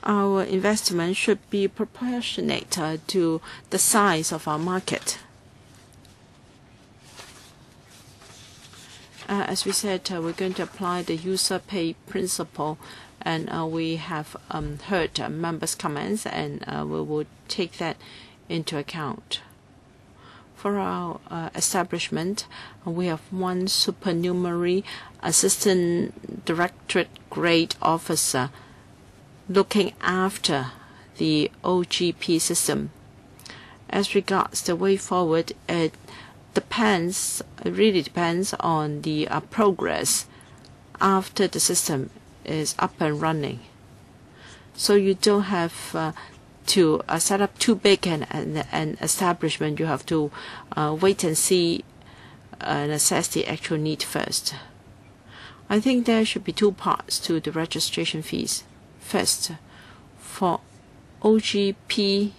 our investment should be proportionate to the size of our market. As we said, we're going to apply the user pay principle, and we have heard members' comments, and we will take that into account. For our establishment, we have one supernumerary assistant directorate grade officer looking after the OGP system. As regards the way forward, it really depends on the progress after the system is up and running. So you don't have to set up too big an establishment. You have to wait and see and assess the actual need first. I think there should be two parts to the registration fees. First, for OGP,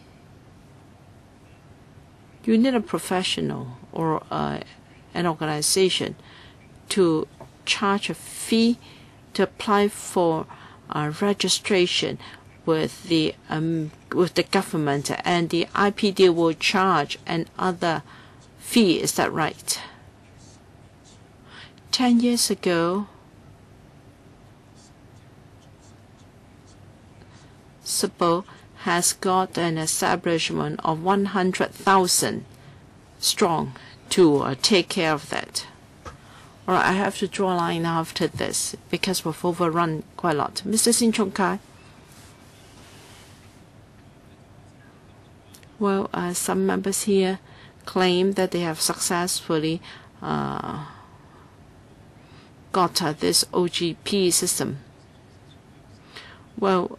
you need a professional or an organization to charge a fee to apply for registration with the government, and the IPD will charge another fee. Is that right? 10 years ago, SITB has got an establishment of 100,000 strong to take care of that. All right, I have to draw a line after this because we've overrun quite a lot. Mr. Sin Chung Kai. Well, some members here claim that they have successfully got this OGP system. Well,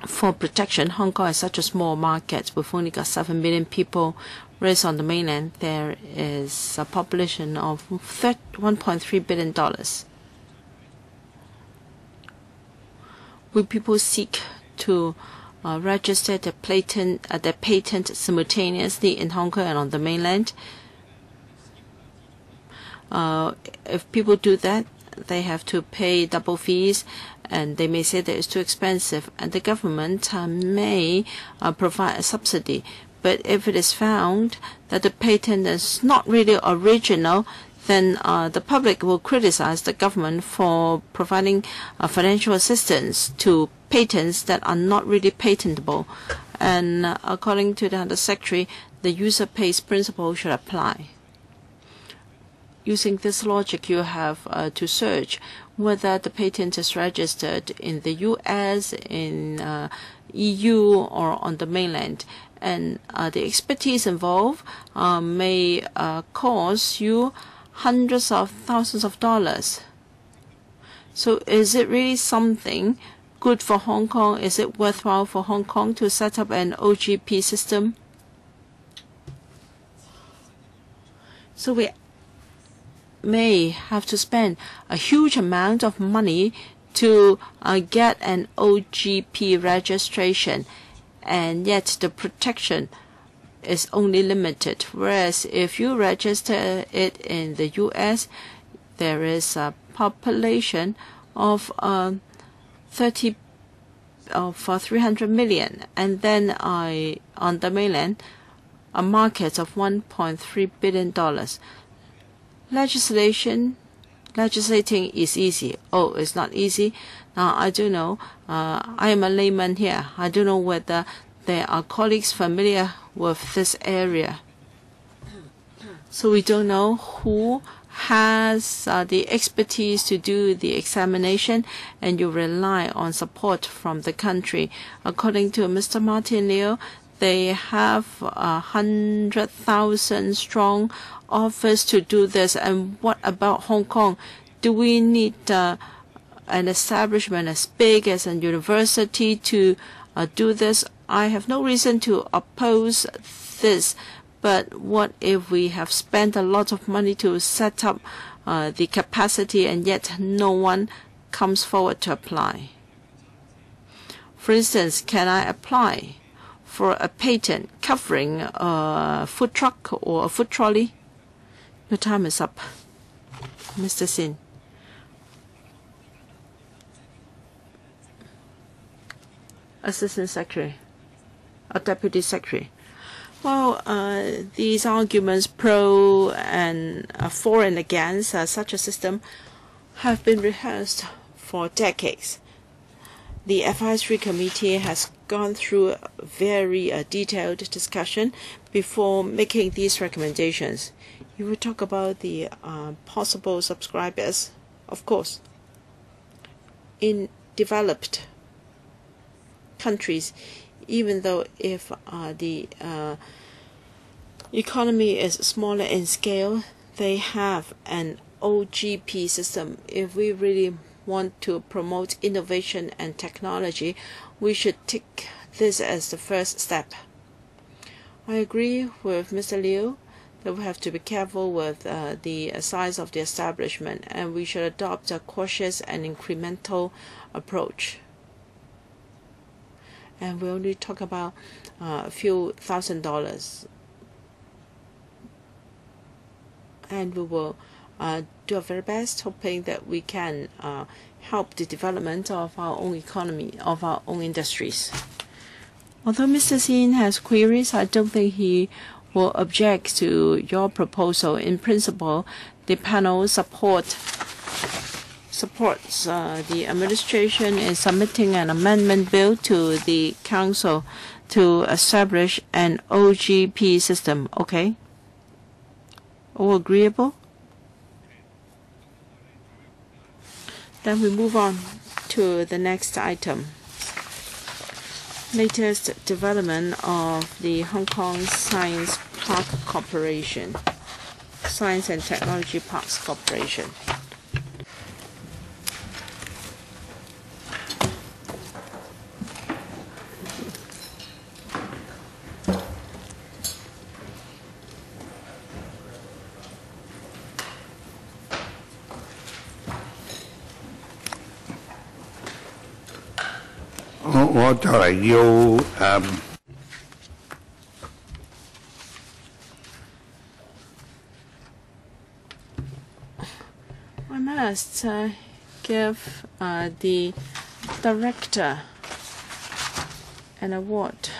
for protection, Hong Kong is such a small market. We've only got 7 million people, whereas on the mainland there is a population of $1.3 billion. Will people seek to register their patent simultaneously in Hong Kong and on the mainland? If people do that, they have to pay double fees, and they may say that it's too expensive, and the government may provide a subsidy. But if it is found that the patent is not really original, then the public will criticize the government for providing financial assistance to patents that are not really patentable. And according to the Undersecretary, the user pays principle should apply. Using this logic, you have to search whether the patent is registered in the US, in EU, or on the mainland. And the expertise involved may cost you hundreds of thousands of dollars. So is it really something good for Hong Kong? Is it worthwhile for Hong Kong to set up an OGP system? So we may have to spend a huge amount of money to get an OGP registration, and yet the protection is only limited. Whereas if you register it in the US, there is a population of 300 million, and then on the mainland, a market of $1.3 billion. Legislating is easy. Oh, it's not easy. Now, I don't know. I am a layman here. I don't know whether there are colleagues familiar with this area. So we don't know who has the expertise to do the examination, and you rely on support from the country. According to Mr. Martin Liu, they have 100,000 strong office to do this. And what about Hong Kong? Do we need an establishment as big as a university to do this? I have no reason to oppose this, But what if we have spent a lot of money to set up the capacity and yet no one comes forward to apply? For instance, can I apply for a patent covering a food truck or a food trolley? Your time is up. Mr. Sin. Assistant Secretary, or Deputy Secretary. Well, these arguments pro and for and against such a system have been rehearsed for decades. The advisory committee has gone through a very detailed discussion before making these recommendations. You will talk about the possible subscribers, of course. In developed countries, even though if the economy is smaller in scale, they have an OGP system. If we really want to promote innovation and technology, we should take this as the first step. I agree with Mr. Liu that we have to be careful with the size of the establishment, and we should adopt a cautious and incremental approach. And we only talk about a few $1,000s. And we will do our very best, hoping that we can help the development of our own economy, of our own industries. Although Mr. Xin has queries, I don't think he will object to your proposal. In principle, the panel supports the administration in submitting an amendment bill to the Council to establish an OGP system. Okay? All agreeable? Then we move on to the next item. Latest development of the Hong Kong Science Park Corporation, Science and Technology Parks Corporation. I must give the director an award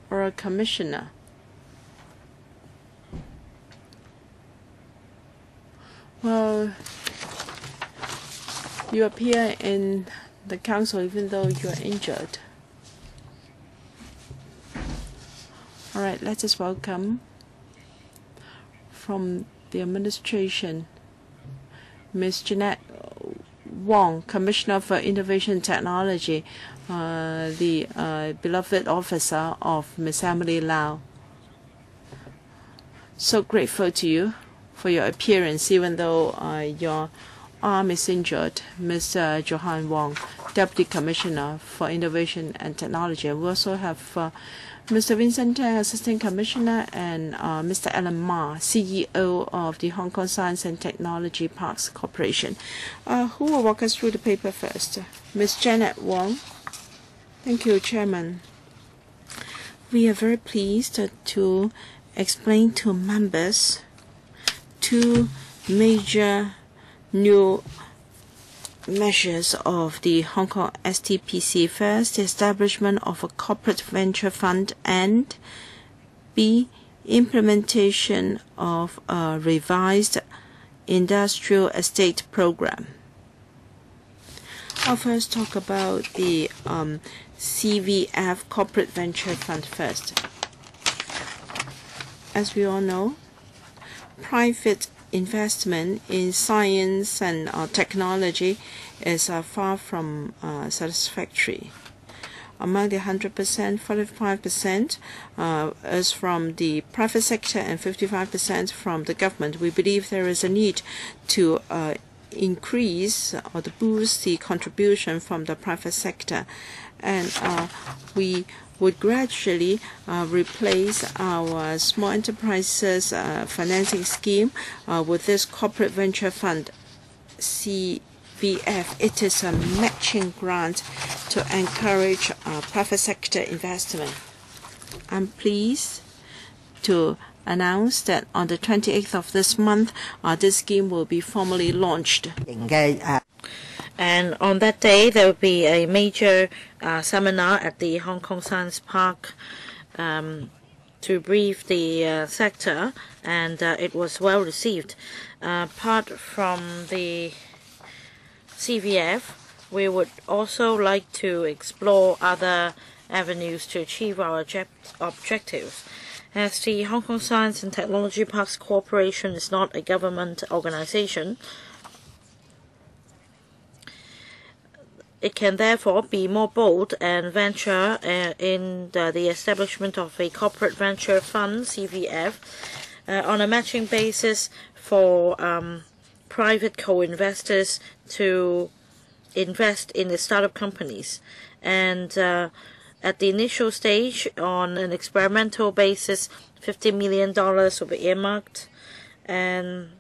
or a commissioner. Well, you appear in the council even though you are injured. All right, let us welcome from the administration Ms. Jeanette Wong, Commissioner for Innovation and Technology, the beloved officer of Ms. Emily Lau. So grateful to you for your appearance, even though your arm is injured. Mr. Johan Wong, Deputy Commissioner for Innovation and Technology. We also have Mr. Vincent Tang, Assistant Commissioner, and Mr. Alan Ma, CEO of the Hong Kong Science and Technology Parks Corporation. Who will walk us through the paper first? Ms. Janet Wong. Thank you, Chairman. We are very pleased to explain to members two major new measures of the Hong Kong STPC. First, the establishment of a corporate venture fund, and B, implementation of a revised industrial estate program. I'll first talk about the CVF corporate venture fund first. As we all know, private investment in science and technology is far from satisfactory. Among the 100%, 45% is from the private sector and 55% from the government. We believe there is a need to increase or to boost the contribution from the private sector, and we would gradually replace our small enterprises financing scheme with this corporate venture fund, CVF. It is a matching grant to encourage private sector investment. I'm pleased to announce that on the 28th of this month, this scheme will be formally launched. And on that day, there will be a major seminar at the Hong Kong Science Park to brief the sector, and it was well received. Apart from the CVF, we would also like to explore other avenues to achieve our objectives. As the Hong Kong Science and Technology Parks Corporation is not a government organization, it can therefore be more bold and venture in the establishment of a corporate venture fund, CVF, on a matching basis for private co-investors to invest in the startup companies. And at the initial stage, on an experimental basis, $50 million will be earmarked, and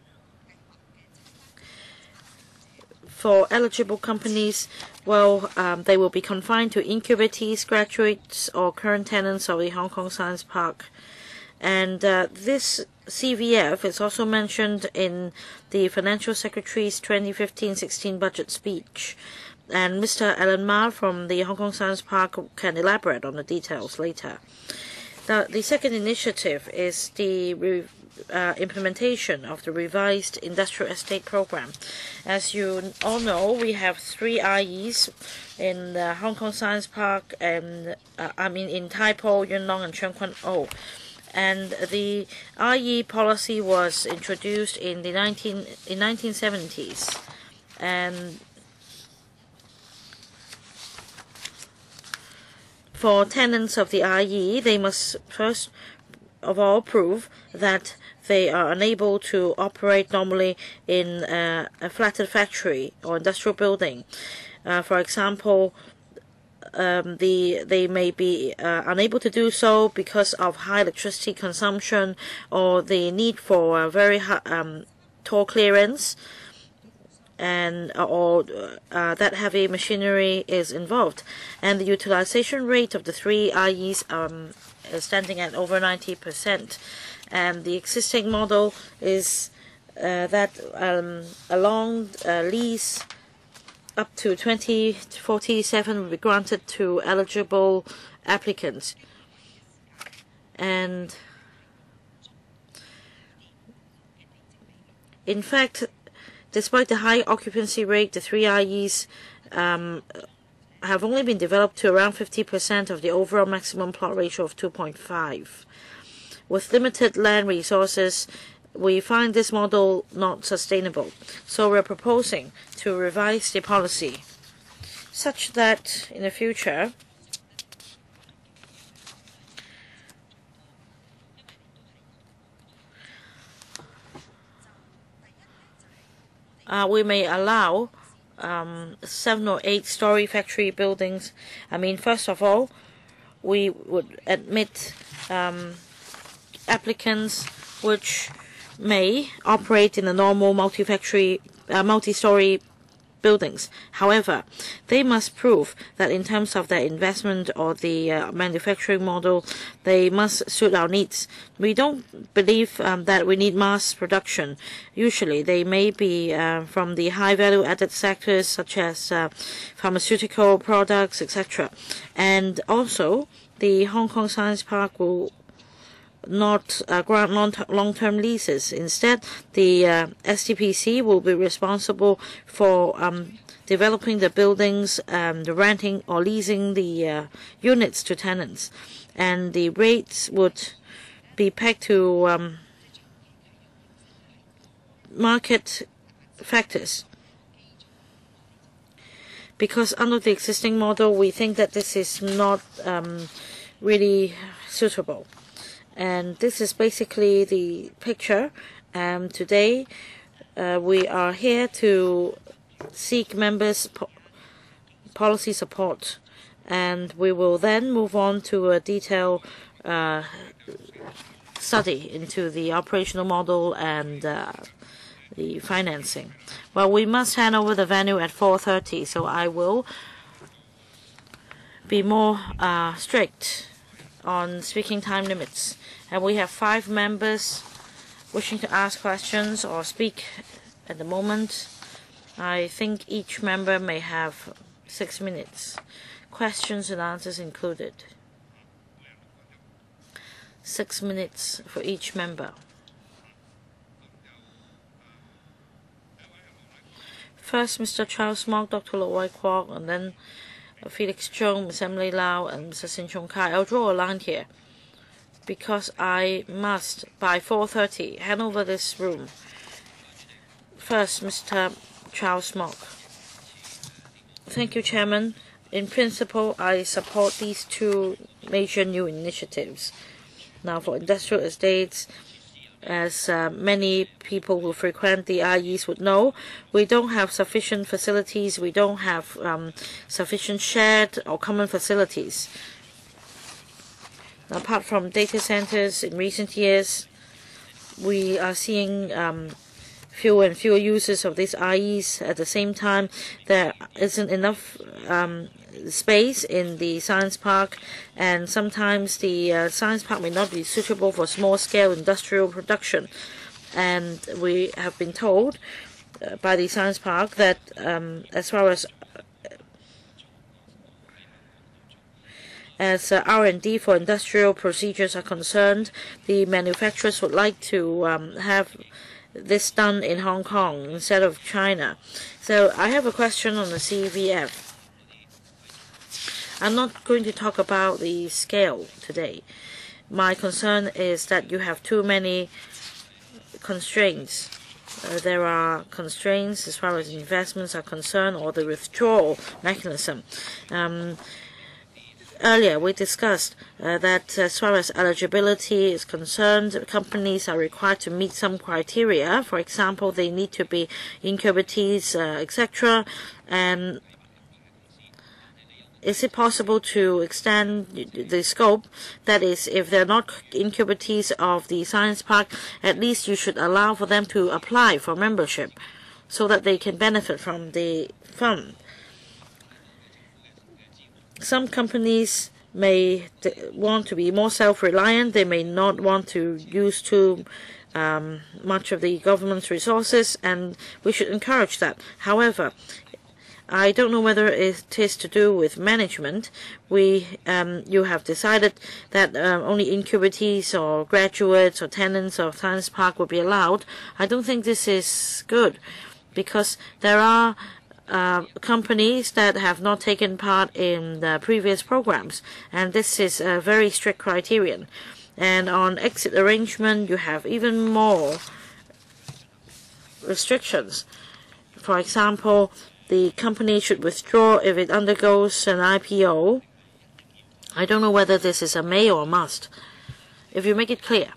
for eligible companies, well, they will be confined to incubatees, graduates, or current tenants of the Hong Kong Science Park. And this CVF is also mentioned in the Financial Secretary's 2015-16 budget speech. And Mr. Alan Ma from the Hong Kong Science Park can elaborate on the details later. The second initiative is the implementation of the revised industrial estate program. As you all know, we have 3 IEs in the Hong Kong Science Park, and in Tai Po, Yuen Long, and Tseung Kwan O. And the IE policy was introduced in the 1970s, and for tenants of the IE, they must first of all prove that they are unable to operate normally in a flattened factory or industrial building. For example, they may be unable to do so because of high electricity consumption or the need for a very tall clearance, and or that heavy machinery is involved. And the utilization rate of the 3 IEs is standing at over 90%. And the existing model is that a long lease up to 2047 will be granted to eligible applicants. And in fact, despite the high occupancy rate, the 3 IEs have only been developed to around 50% of the overall maximum plot ratio of 2.5. With limited land resources, we find this model not sustainable. So we're proposing to revise the policy such that in the future we may allow 7 or 8 story factory buildings. First of all, we would admit applicants which may operate in the normal multi-story buildings. However, they must prove that in terms of their investment or the manufacturing model, they must suit our needs. We don't believe that we need mass production. Usually, they may be from the high value-added sectors such as pharmaceutical products, etc. And also, the Hong Kong Science Park will not grant long-term leases. Instead, the STPC will be responsible for developing the buildings, the renting or leasing the units to tenants, and the rates would be pegged to market factors. Because under the existing model, we think that this is not really suitable. And this is basically the picture. Today, we are here to seek members' policy support. and we will then move on to a detailed study into the operational model and the financing. Well, we must hand over the venue at 4:30, so I will be more strict on speaking time limits. And we have 5 members wishing to ask questions or speak at the moment. I think each member may have 6 minutes. Questions and answers included. 6 minutes for each member. First, Mr. Charles Mok, Dr. Lo Kwok, and then Felix Chung, Ms. Emily Lau, and Mr. Sin Chung Kai. I'll draw a line here because I must, by 4:30, hand over this room. First, Mr. Charles Mok. Thank you, Chairman. In principle, I support these 2 major new initiatives. Now, for industrial estates, as many people who frequent the IEs would know, we don't have sufficient facilities, we don't have sufficient shared or common facilities. Apart from data centers, in recent years, we are seeing fewer and fewer users of these IEs. At the same time, there isn't enough space in the science park, and sometimes the science park may not be suitable for small-scale industrial production. And we have been told by the science park that as far as R&D for industrial procedures are concerned, the manufacturers would like to have this done in Hong Kong instead of China. So I have a question on the CVF. I'm not going to talk about the scale today. My concern is that you have too many constraints. There are constraints as far as investments are concerned, or the withdrawal mechanism. Earlier, we discussed that as far as eligibility is concerned, companies are required to meet some criteria. For example, they need to be incubatees, etc. And is it possible to extend the scope? That is, if they're not incubatees of the science park, at least you should allow for them to apply for membership so that they can benefit from the fund. Some companies may want to be more self-reliant. They may not want to use too much of the government's resources, and we should encourage that. However, I don't know whether it is to do with management. You have decided that only incubatees or graduates or tenants of science park will be allowed. I don't think this is good, because there are companies that have not taken part in the previous programs, and this is a very strict criterion. And on exit arrangement, you have even more restrictions. For example, the company should withdraw if it undergoes an IPO. I don't know whether this is a may or a must, if you make it clear.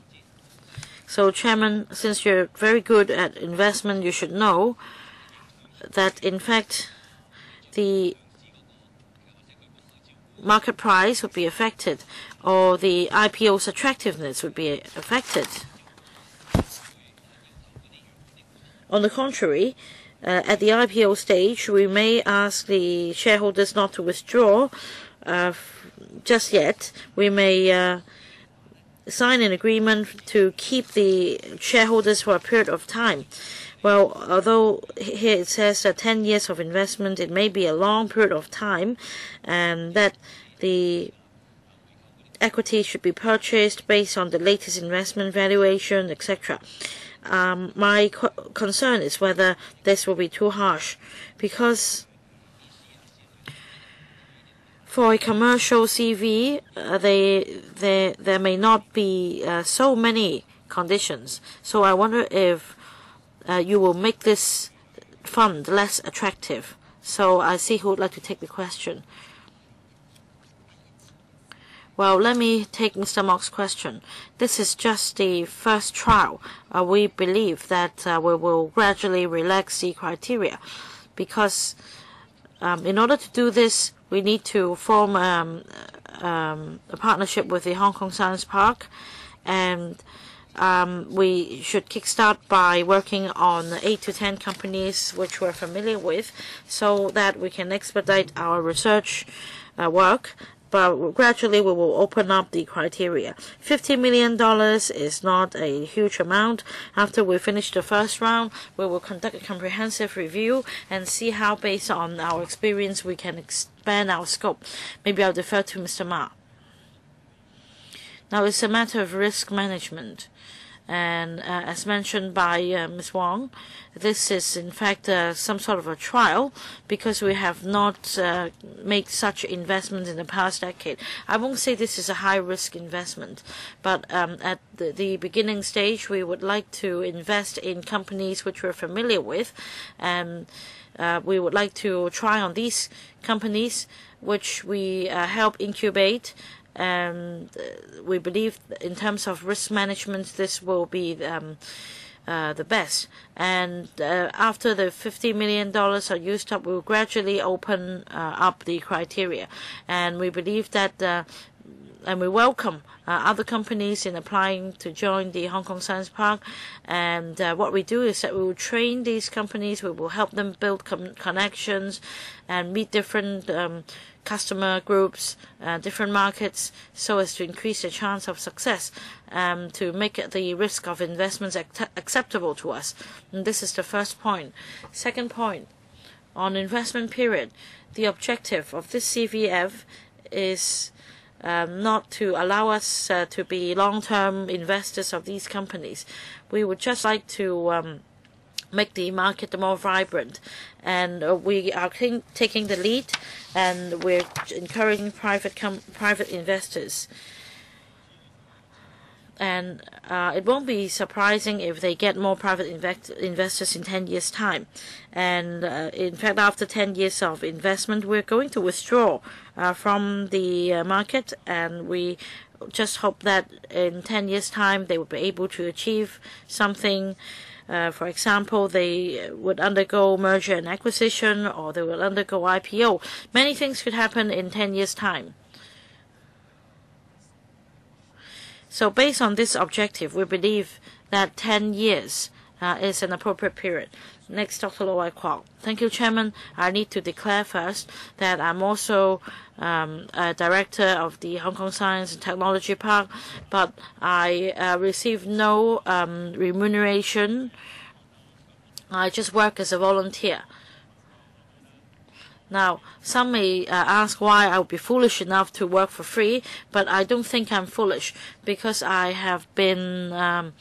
So, Chairman, since you're very good at investment, you should know that, in fact, the market price would be affected, or the IPO's attractiveness would be affected. On the contrary, at the IPO stage, we may ask the shareholders not to withdraw just yet. We may sign an agreement to keep the shareholders for a period of time. Well, although here it says that 10 years of investment, it may be a long period of time, and that the equity should be purchased based on the latest investment valuation, etc. My concern is whether this will be too harsh, because for a commercial CV, there may not be so many conditions. So I wonder if you will make this fund less attractive. So I see who would like to take the question. Well, let me take Mr. Mok's question. This is just the first trial. We believe that we will gradually relax the criteria, because in order to do this, we need to form a partnership with the Hong Kong Science Park, and we should kickstart by working on 8 to 10 companies which we're familiar with, so that we can expedite our research work. But gradually we will open up the criteria. $50 million is not a huge amount. After we finish the first round, we will conduct a comprehensive review and see how, based on our experience, we can expand our scope. Maybe I'll defer to Mr. Ma. Now it's a matter of risk management. And as mentioned by Ms. Wong, this is in fact some sort of a trial, because we have not made such investments in the past decade. I won't say this is a high-risk investment, but at the beginning stage, we would like to invest in companies which we're familiar with, and we would like to try on these companies which we help incubate. And we believe in terms of risk management, this will be the best. And after the $50 million are used up, we will gradually open up the criteria. And we believe that and we welcome other companies in applying to join the Hong Kong Science Park. And what we do is that we will train these companies, we will help them build connections and meet different customer groups, different markets, so as to increase the chance of success, to make the risk of investments acceptable to us. And this is the first point. Second point, on investment period, the objective of this CVF is not to allow us to be long-term investors of these companies. We would just like to make the market more vibrant, and we are taking the lead, and we're encouraging private investors. And it won't be surprising if they get more private investors in 10 years' time. And in fact, after 10 years of investment, we're going to withdraw from the market, and we just hope that in 10 years' time they will be able to achieve something. For example, they would undergo merger and acquisition, or they will undergo IPO. Many things could happen in 10 years' time. So based on this objective, we believe that 10 years is an appropriate period. Next, Dr. Low Kwok. Thank you, Chairman. I need to declare first that I'm also a director of the Hong Kong Science and Technology Park, but I receive no remuneration. I just work as a volunteer. Now, some may ask why I would be foolish enough to work for free, but I don't think I'm foolish, because I have been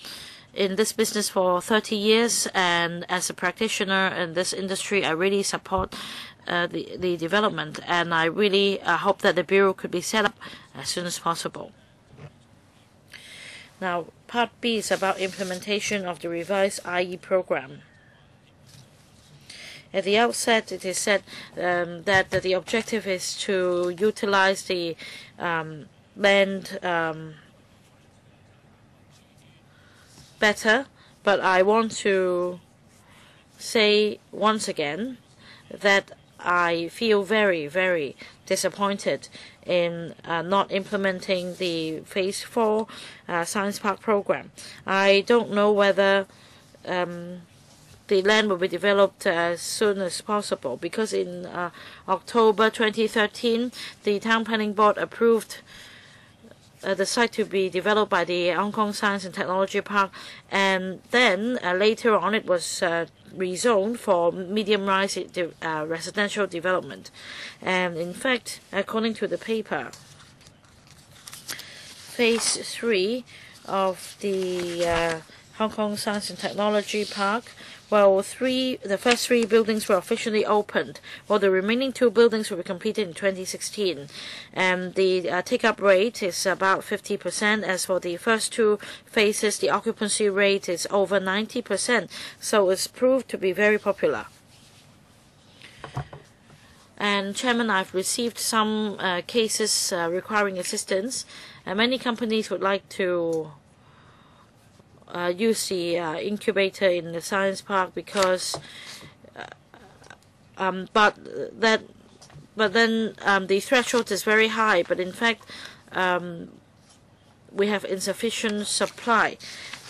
in this business for 30 years, and as a practitioner in this industry, I really support the development, and I really hope that the Bureau could be set up as soon as possible. Now, Part B is about implementation of the revised IE program. At the outset, it is said that the objective is to utilize the land better, but I want to say once again that I feel very, very disappointed in not implementing the Phase 4 Science Park program. I don't know whether the land will be developed as soon as possible, because in October 2013, the Town Planning Board approved the site to be developed by the Hong Kong Science and Technology Park, and then later on it was rezoned for medium-rise residential development. And in fact, according to the paper, Phase 3 of the Hong Kong Science and Technology Park, well, the first 3 buildings were officially opened, while the remaining 2 buildings will be completed in 2016. And the take-up rate is about 50%. As for the first 2 phases, the occupancy rate is over 90%, so it's proved to be very popular. And Chairman, I've received some cases requiring assistance, and many companies would like to use the incubator in the science park, because but that but then the threshold is very high. But in fact, we have insufficient supply.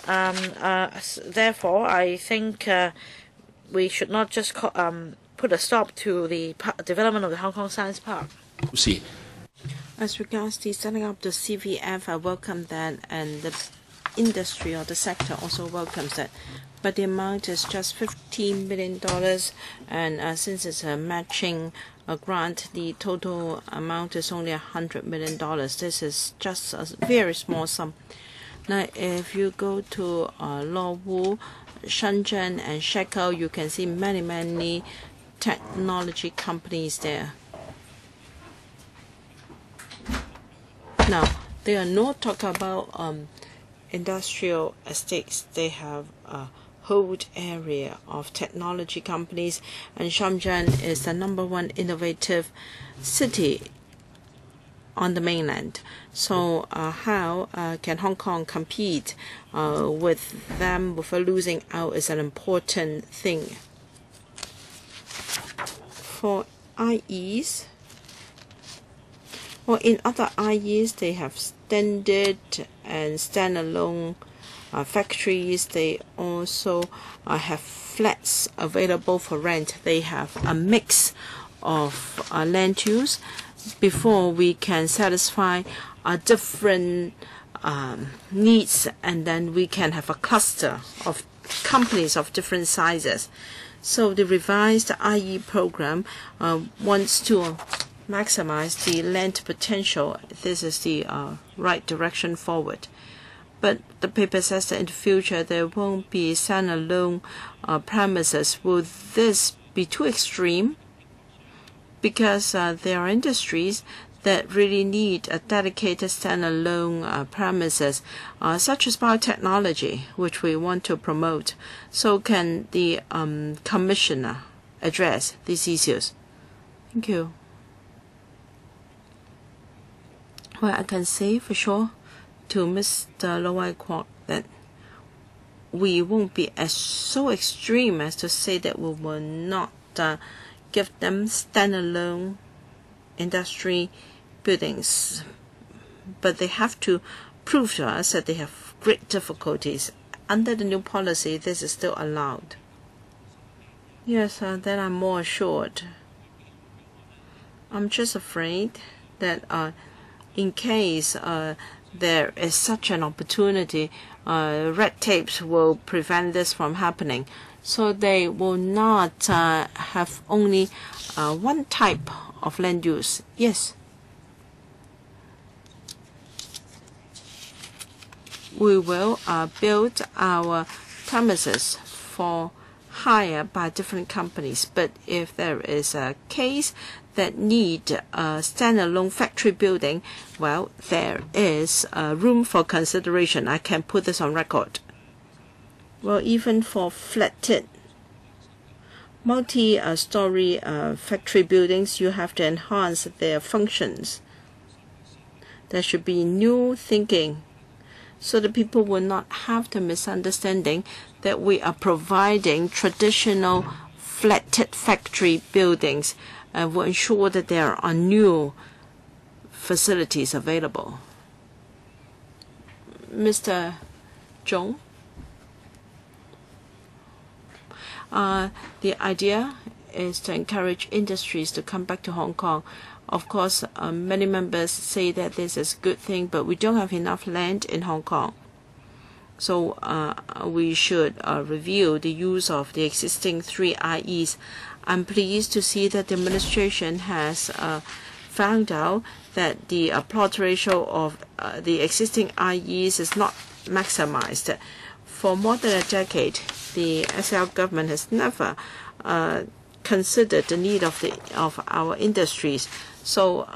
Therefore, I think we should not just put a stop to the development of the Hong Kong Science Park. As regards the setting up the CVF, I welcome that, and the industry or the sector also welcomes that. But the amount is just $15 million, and since it's a matching grant, the total amount is only $100 million. This is just a very small sum. Now, if you go to Luowu, Shenzhen, and Shekou, you can see many technology companies there. Now, they are not talking about industrial estates. They have a whole area of technology companies, and Shenzhen is the #1 innovative city on the mainland. So how can Hong Kong compete with them without losing out is an important thing. For IEs, well, in other IEs, they have standard and standalone factories. They also have flats available for rent. They have a mix of land use before we can satisfy different needs, and then we can have a cluster of companies of different sizes. So the revised IE program wants to maximize the land potential. This is the right direction forward. But the paper says that in the future there won't be standalone premises. Will this be too extreme? Because there are industries that really need a dedicated standalone premises, such as biotechnology, which we want to promote. So can the Commissioner address these issues? Thank you. Well, I can say for sure to Mr. Lo Wai Kwok that we won't be so extreme as to say that we will not give them standalone industry buildings, but they have to prove to us that they have great difficulties. Under the new policy, this is still allowed. Yes, then I'm more assured. I'm just afraid that in case there is such an opportunity, red tapes will prevent this from happening. So they will not have only one type of land use. Yes. We will build our premises for hire by different companies. But if there is a case that need a standalone factory building, well, there is room for consideration. I can put this on record. Well, even for flatted multi-story factory buildings, you have to enhance their functions. There should be new thinking, so that people will not have the misunderstanding that we are providing traditional flatted factory buildings, and will ensure that there are new facilities available. Mr. Zhong, the idea is to encourage industries to come back to Hong Kong. Of course, many members say that this is a good thing, but we don't have enough land in Hong Kong. So we should review the use of the existing 3 IEs. I'm pleased to see that the administration has found out that the plot ratio of the existing IEs is not maximized. For more than a decade, the SL government has never considered the need of our industries. So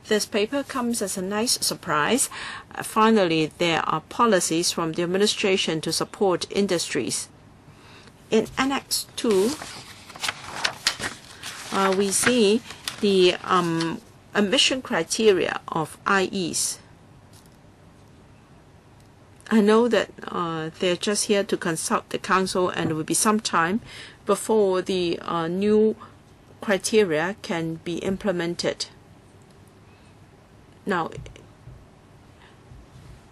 this paper comes as a nice surprise. Finally, there are policies from the administration to support industries. In Annex 2, we see the admission criteria of IEs. I know that they're just here to consult the council, and it will be some time before the new criteria can be implemented. Now,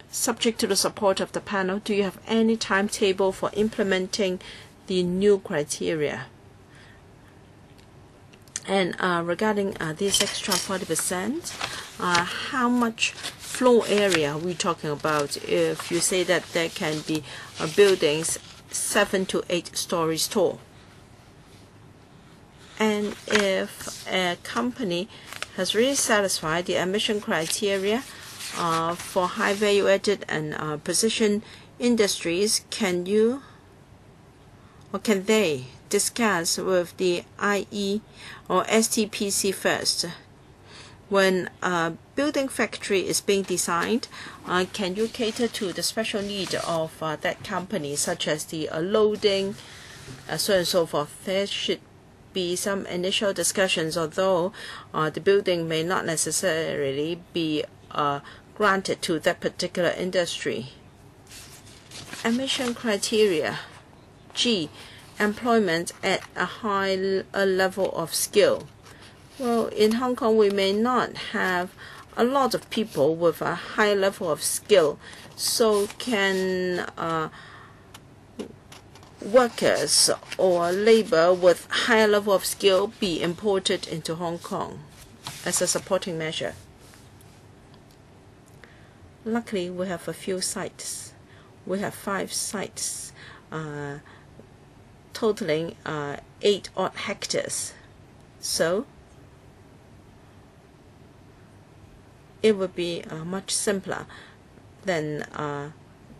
subject to the support of the panel, do you have any timetable for implementing the new criteria? And regarding this extra 40%, how much floor area are we talking about if you say that there can be buildings 7 to 8 stories tall? And if a company has really satisfied the emission criteria for high value-added and precision industries, can you or can they discuss with the IE or STPC first? When a building factory is being designed, can you cater to the special need of that company, such as the loading, so on and so forth? There should be some initial discussions, although the building may not necessarily be granted to that particular industry. Emission criteria. G. Employment at a high level of skill. Well, in Hong Kong, we may not have a lot of people with a high level of skill, so can workers or labor with higher level of skill be imported into Hong Kong as a supporting measure? Luckily, we have a few sites. We have 5 sites totaling 8 odd hectares. So it would be much simpler than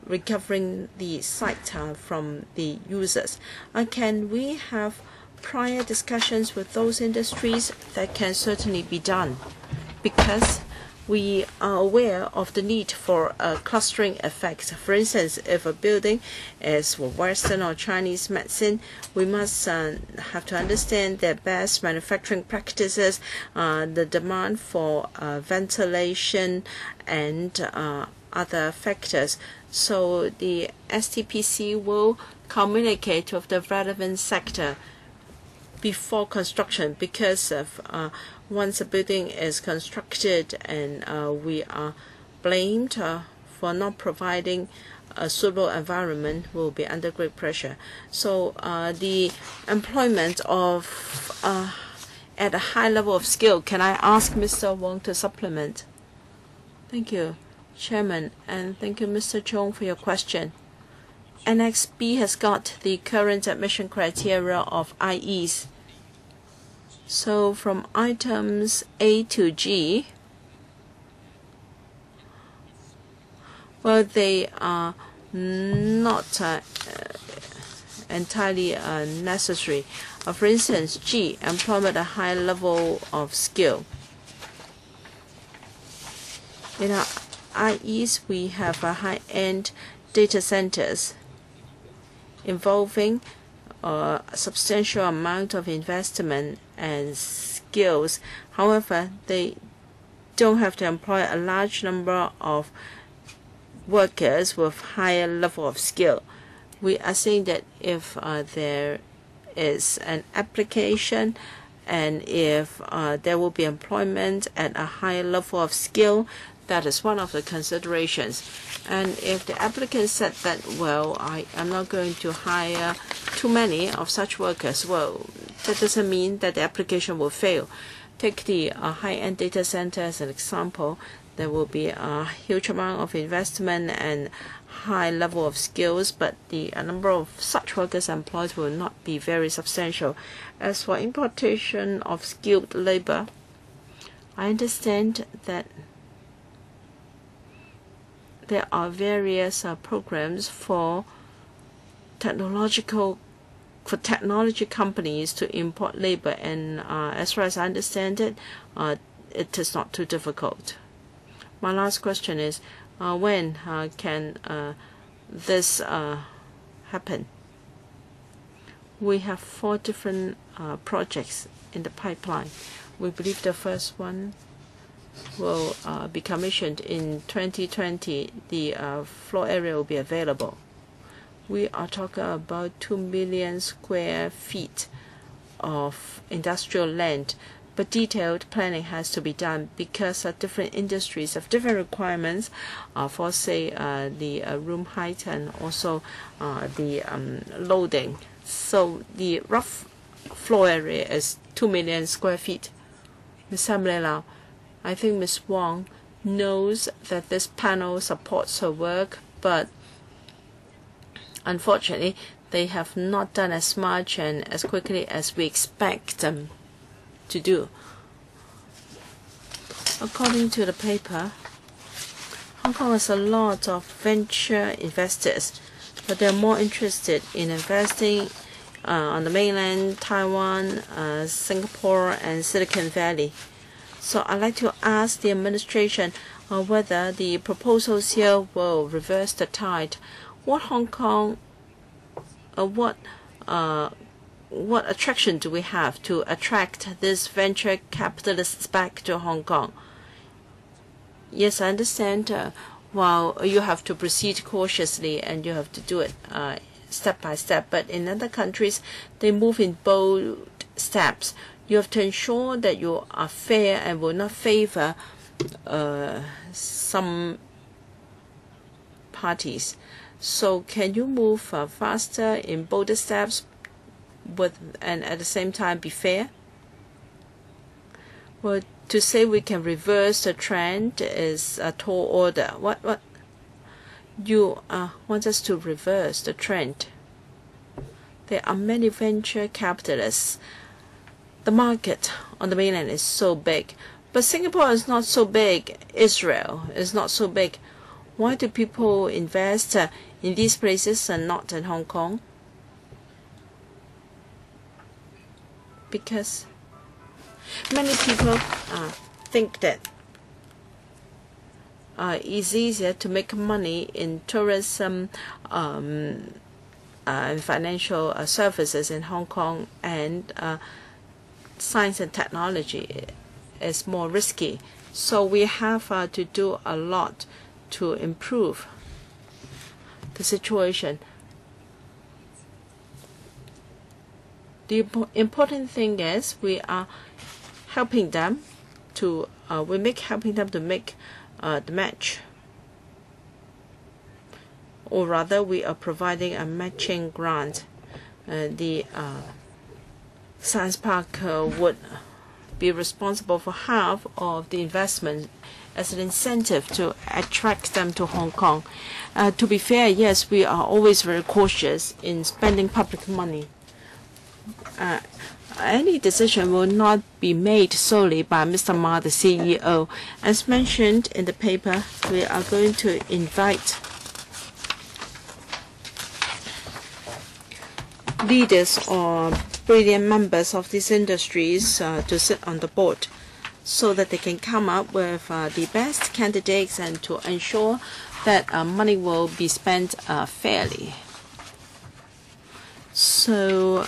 recovering the site from the users. Can we have prior discussions with those industries? That can certainly be done, because we are aware of the need for a clustering effect. For instance, if a building is for Western or Chinese medicine, we must have to understand their best manufacturing practices, the demand for ventilation, and other factors. So the STPC will communicate with the relevant sector before construction, because of once a building is constructed and we are blamed for not providing a suitable environment, will be under great pressure. So the employment of at a high level of skill, can I ask Mr. Wong to supplement? Thank you, Chairman, and thank you, Mr. Chong, for your question. Annex B has got the current admission criteria of IEs. So from items A to G, well, they are not entirely necessary. For instance, G, employment at a high level of skill. In our IEs, we have high-end data centers involving a substantial amount of investment and skills. However, they don't have to employ a large number of workers with higher level of skill. We are saying that if there is an application and if there will be employment at a higher level of skill, that is one of the considerations. And if the applicant said that, well, I am not going to hire too many of such workers, well, that doesn't mean that the application will fail. Take the high-end data center as an example. There will be a huge amount of investment and high level of skills, but the number of such workers employed will not be very substantial. As for importation of skilled labor, I understand that there are various programs for technology companies to import labor, and as far as I understand it, it is not too difficult. My last question is, when can this happen? We have 4 different projects in the pipeline. We believe the first one will be commissioned in 2020. The floor area will be available. We are talking about 2 million square feet of industrial land, but detailed planning has to be done because different industries have different requirements for, say, the room height and also the loading. So the rough floor area is 2 million square feet. Ms. Hamlela, I think Ms. Wong knows that this panel supports her work, but unfortunately, they have not done as much and as quickly as we expect them to do. According to the paper, Hong Kong has a lot of venture investors, but they're more interested in investing on the mainland, Taiwan, Singapore, and Silicon Valley. So I'd like to ask the administration whether the proposals here will reverse the tide. What attraction do we have to attract these venture capitalists back to Hong Kong? Yes, I understand. While you have to proceed cautiously and you have to do it step by step, but in other countries, they move in bold steps. You have to ensure that you are fair and will not favor some parties. So can you move faster in bolder steps and at the same time be fair? Well, to say we can reverse the trend is a tall order. What you want us to reverse the trend? There are many venture capitalists. The market on the mainland is so big, but Singapore is not so big. Israel is not so big. Why do people invest in these places and not in Hong Kong? Because many people think that it's easier to make money in tourism and financial services in Hong Kong, and science and technology is more risky. So we have to do a lot to improve the situation. The important thing is we are helping them to helping them to make the match, or rather, we are providing a matching grant. The Science Park would be responsible for half of the investment as an incentive to attract them to Hong Kong. To be fair, yes, we are always very cautious in spending public money. Any decision will not be made solely by Mr. Ma, the CEO. As mentioned in the paper, we are going to invite leaders or brilliant members of these industries to sit on the board so that they can come up with the best candidates and to ensure that money will be spent fairly. So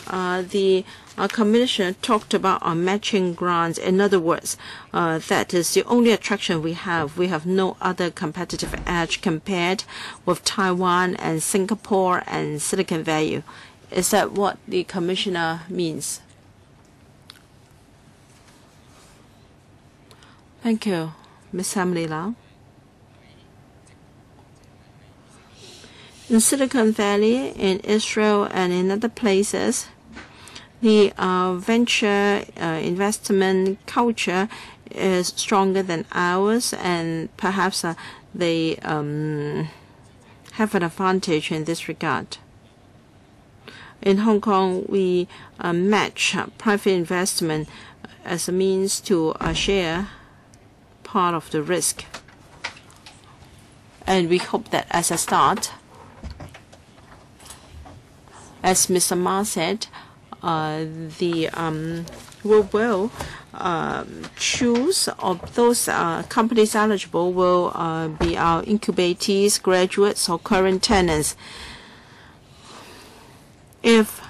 the Commissioner talked about our matching grants. In other words, that is the only attraction we have. We have no other competitive edge compared with Taiwan and Singapore and Silicon Valley. Is that what the Commissioner means? Thank you, Ms. Hamlela. In Silicon Valley, in Israel, and in other places, the venture investment culture is stronger than ours, and perhaps they have an advantage in this regard. In Hong Kong, we match private investment as a means to share part of the risk. And we hope that as a start, as Mr. Ma said, we will choose of those companies eligible will be our incubatees, graduates, or current tenants. If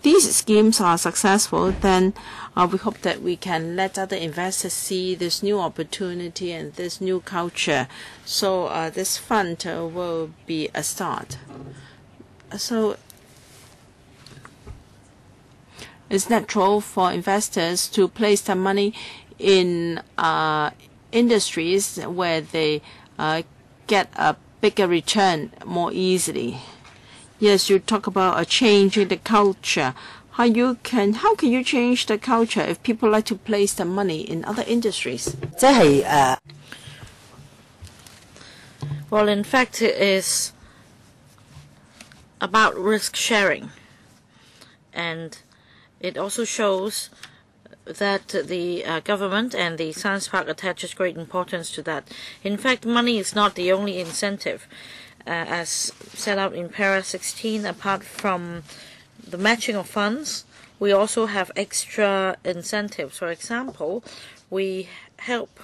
these schemes are successful, then we hope that we can let other investors see this new opportunity and this new culture. So this fund will be a start. So it's natural for investors to place their money in industries where they get a bigger return more easily. Yes, you talk about a change in the culture. How can you change the culture if people like to place their money in other industries? Well, in fact, it is about risk sharing, and it also shows that the government and the science park attaches great importance to that. In fact, money is not the only incentive. As set out in para 16, apart from the matching of funds, we also have extra incentives. For example, we help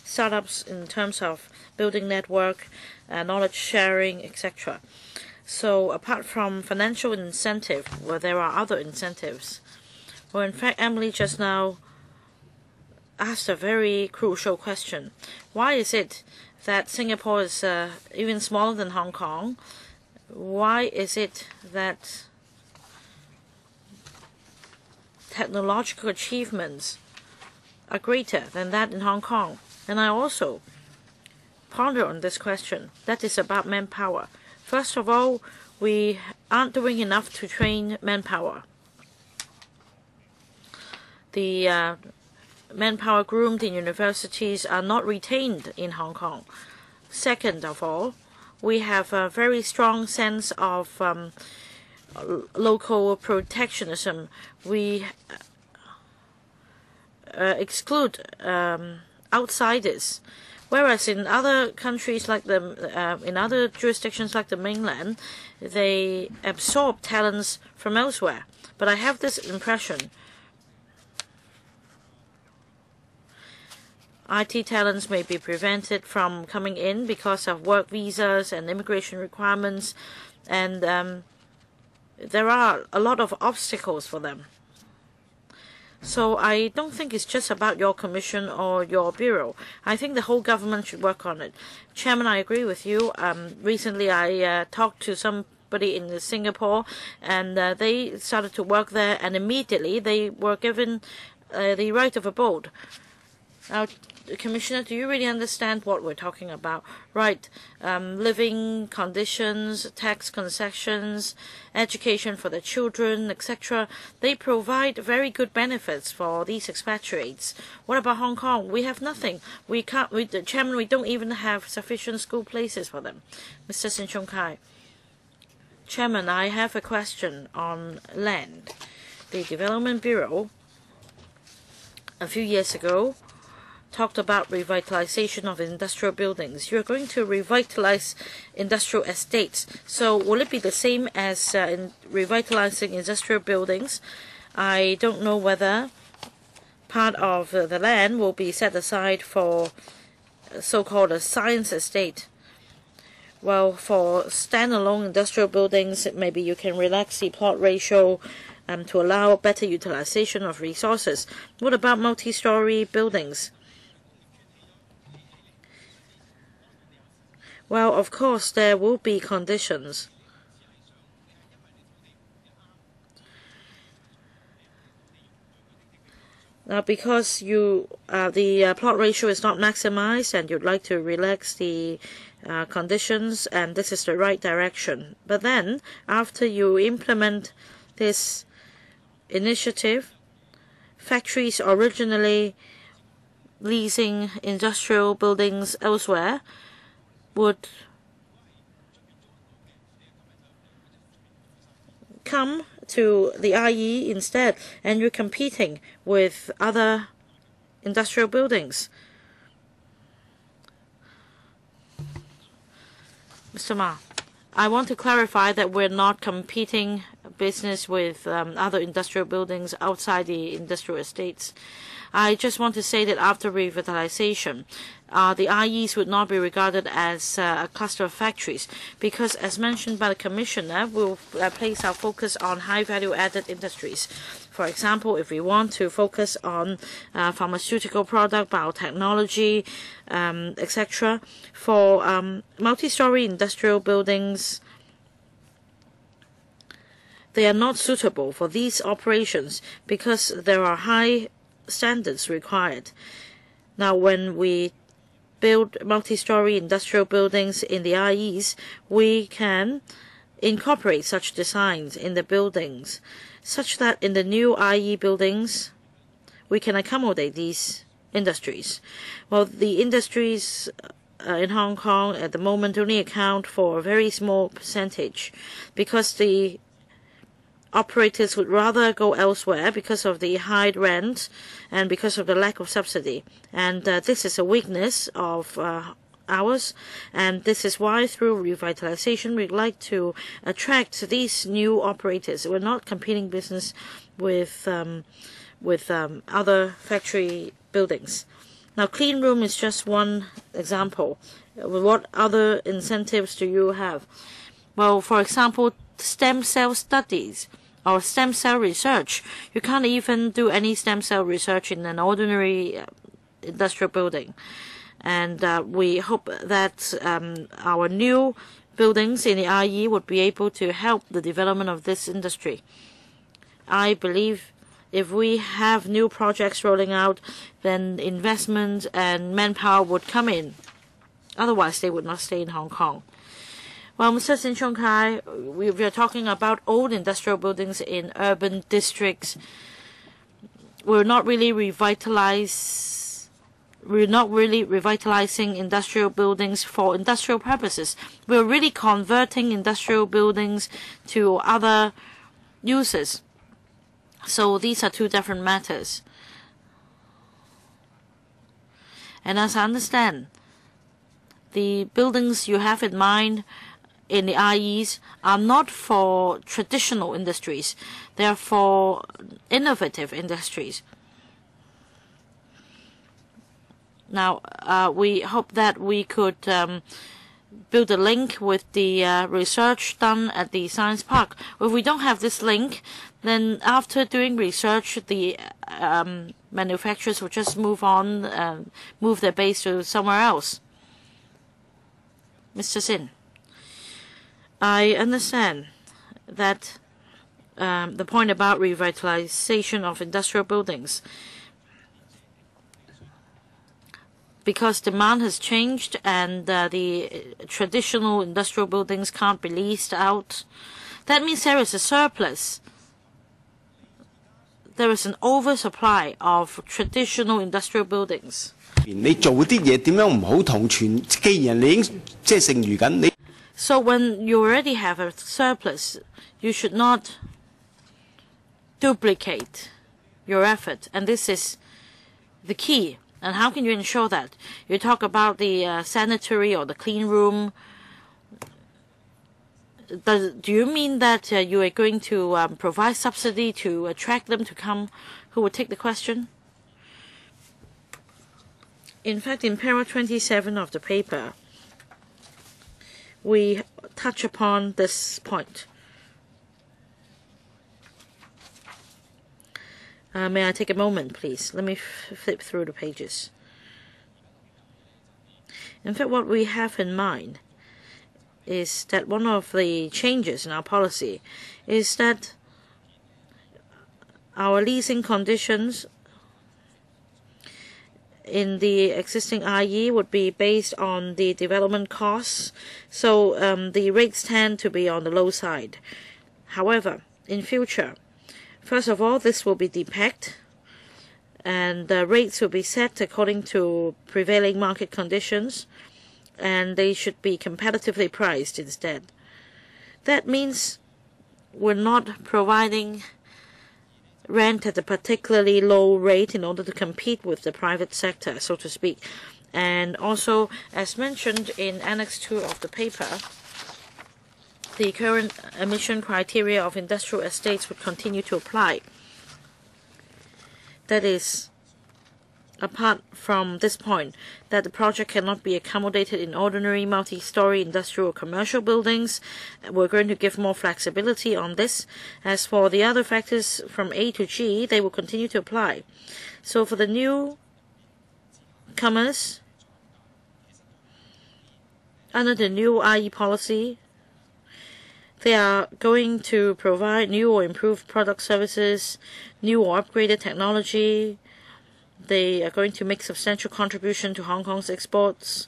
startups in terms of building network, knowledge sharing, etc. So apart from financial incentive, well, there are other incentives. Well, in fact, Emily just now asked a very crucial question. Why is it that Singapore is even smaller than Hong Kong? Why is it that technological achievements are greater than that in Hong Kong? And I also ponder on this question. That is about manpower. First of all, we aren't doing enough to train manpower. The manpower groomed in universities are not retained in Hong Kong. Second of all, we have a very strong sense of local protectionism. We exclude outsiders, whereas in other countries like in other jurisdictions like the mainland, they absorb talents from elsewhere. But I have this impression: IT talents may be prevented from coming in because of work visas and immigration requirements, and there are a lot of obstacles for them. So I don't think it's just about your commission or your bureau. I think the whole government should work on it. Chairman, I agree with you. Recently I talked to somebody in Singapore, and they started to work there, and immediately they were given the right of abode. Now, Commissioner, do you really understand what we're talking about? Right, living conditions, tax concessions, education for the children, etc. They provide very good benefits for these expatriates. What about Hong Kong? We have nothing. Chairman, we don't even have sufficient school places for them. Mr. Sin Chung Kai. Chairman, I have a question on land. The Development Bureau, a few years ago, talked about revitalization of industrial buildings. You're going to revitalize industrial estates. So will it be the same as in revitalizing industrial buildings? I don't know whether part of the land will be set aside for so-called a science estate. Well, for standalone industrial buildings, maybe you can relax the plot ratio to allow better utilization of resources. What about multi-story buildings? Well, of course, there will be conditions. Now, because the plot ratio is not maximized, and you'd like to relax the conditions, and this is the right direction. But then, after you implement this initiative, factories originally leasing industrial buildings elsewhere would come to the IE instead, and you're competing with other industrial buildings. Mr. Ma, I want to clarify that we're not competing business with other industrial buildings outside the industrial estates. I just want to say that after revitalization, the IEs would not be regarded as a cluster of factories, because, as mentioned by the Commissioner, we'll place our focus on high value-added industries. For example, if we want to focus on pharmaceutical product, biotechnology, etc., for multi-story industrial buildings, they are not suitable for these operations because there are high standards required. Now, when we build multi-story industrial buildings in the IEs, we can incorporate such designs in the buildings, such that in the new IE buildings, we can accommodate these industries. Well, the industries in Hong Kong at the moment only account for a very small percentage because the operators would rather go elsewhere because of the high rent and because of the lack of subsidy. And this is a weakness of ours, and this is why through revitalization we'd like to attract these new operators. We're not competing business with other factory buildings. Now, clean room is just one example. What other incentives do you have? Well, for example, stem cell studies or stem cell research. You can't even do any stem cell research in an ordinary industrial building. And we hope that our new buildings in the IE would be able to help the development of this industry. I believe if we have new projects rolling out, then investment and manpower would come in. Otherwise, they would not stay in Hong Kong. Well, Mr. Sin Chung Kai, we are talking about old industrial buildings in urban districts. We're not really revitalizing industrial buildings for industrial purposes. We're really converting industrial buildings to other uses. So these are two different matters. And as I understand, the buildings you have in mind in the IEs are not for traditional industries. They are for innovative industries. Now, we hope that we could build a link with the research done at the Science Park. If we don't have this link, then after doing research, the manufacturers will just move on, move their base to somewhere else. Mr. Sin, I understand that the point about revitalization of industrial buildings, because demand has changed and the traditional industrial buildings can't be leased out. That means there is a surplus. There is an oversupply of traditional industrial buildings. So when you already have a surplus, you should not duplicate your effort. And this is the key. And how can you ensure that? You talk about the sanitary or the clean room. Do you mean that you are going to provide subsidy to attract them to come? Who would take the question? In fact, in paragraph 27 of the paper, we touch upon this point. May I take a moment, please? Let me flip through the pages. In fact, what we have in mind is that one of the changes in our policy is that our leasing conditions in the existing IE would be based on the development costs, so the rates tend to be on the low side. However, in future, first of all, this will be depegged, and the rates will be set according to prevailing market conditions, and they should be competitively priced instead. That means we're not providing rent at a particularly low rate in order to compete with the private sector, so to speak. And also, as mentioned in Annex 2 of the paper, the current emission criteria of industrial estates would continue to apply. That is, apart from this point, that the project cannot be accommodated in ordinary multi-story industrial or commercial buildings. We're going to give more flexibility on this. As for the other factors from A to G, they will continue to apply. So for the newcomers, under the new IE policy, They are going to provide new or improved product services, new or upgraded technology. They are going to make substantial contribution to Hong Kong's exports.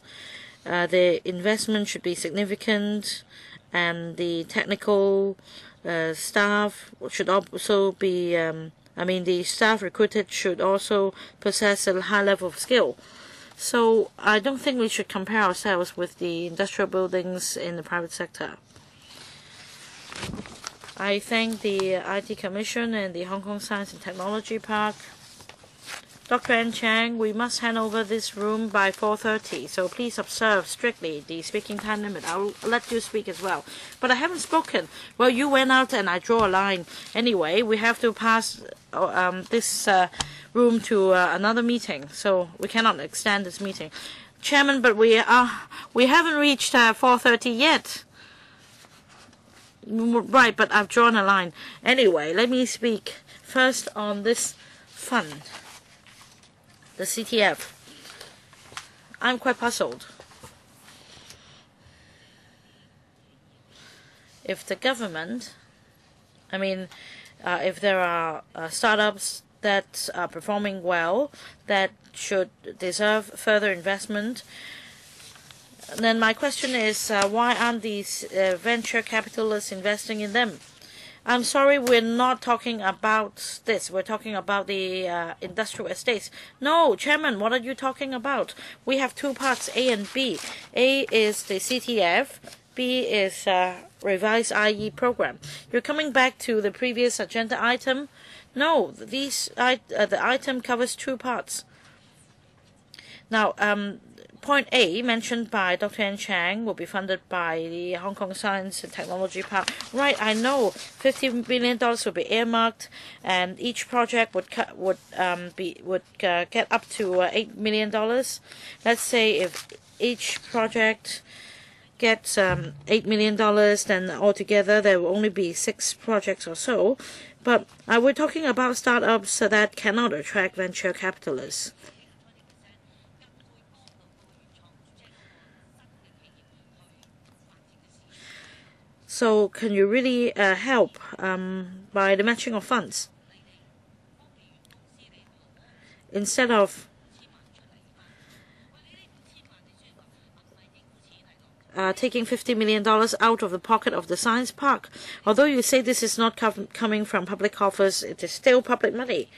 The investment should be significant, and the technical staff should also be, the staff recruited should also possess a high level of skill. So I don't think we should compare ourselves with the industrial buildings in the private sector. I thank the IT Commission and the Hong Kong Science and Technology Park. Dr. N. Chang, we must hand over this room by 4:30, so please observe strictly the speaking time limit. I'll let you speak as well. But I haven't spoken. Well, you went out and I draw a line. Anyway, we have to pass this room to another meeting, so we cannot extend this meeting. Chairman, but we haven't reached 4:30 yet. Right, but I've drawn a line. Anyway, let me speak first on this fund, the CTF. I'm quite puzzled. If the government, if there are startups that are performing well, that should deserve further investment, then my question is, why aren't these venture capitalists investing in them? I'm sorry, we're not talking about this. We're talking about the industrial estates. No, Chairman, what are you talking about? We have two parts, A and B. A is the CTF. B is revised IE program. You're coming back to the previous agenda item? No, the item covers two parts. Now, point A, mentioned by Dr. N. Chang, will be funded by the Hong Kong Science and Technology Park. Right, I know, $50 billion will be earmarked, and each project would get up to $8 million. Let's say if each project gets $8 million, then altogether there will only be 6 projects or so. But we're talking about startups that cannot attract venture capitalists. So can you really help by the matching of funds? Instead of taking $50 million out of the pocket of the science park. Although you say this is not coming from public coffers, it is still public money.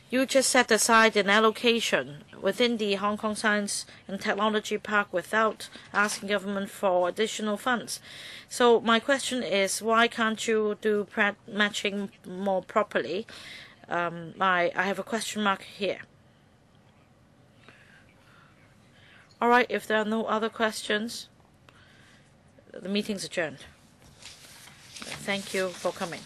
You just set aside an allocation within the Hong Kong Science and Technology Park without asking government for additional funds. So my question is, why can't you do matching more properly? I have a question mark here. All right, if there are no other questions, the meeting's adjourned. Thank you for coming.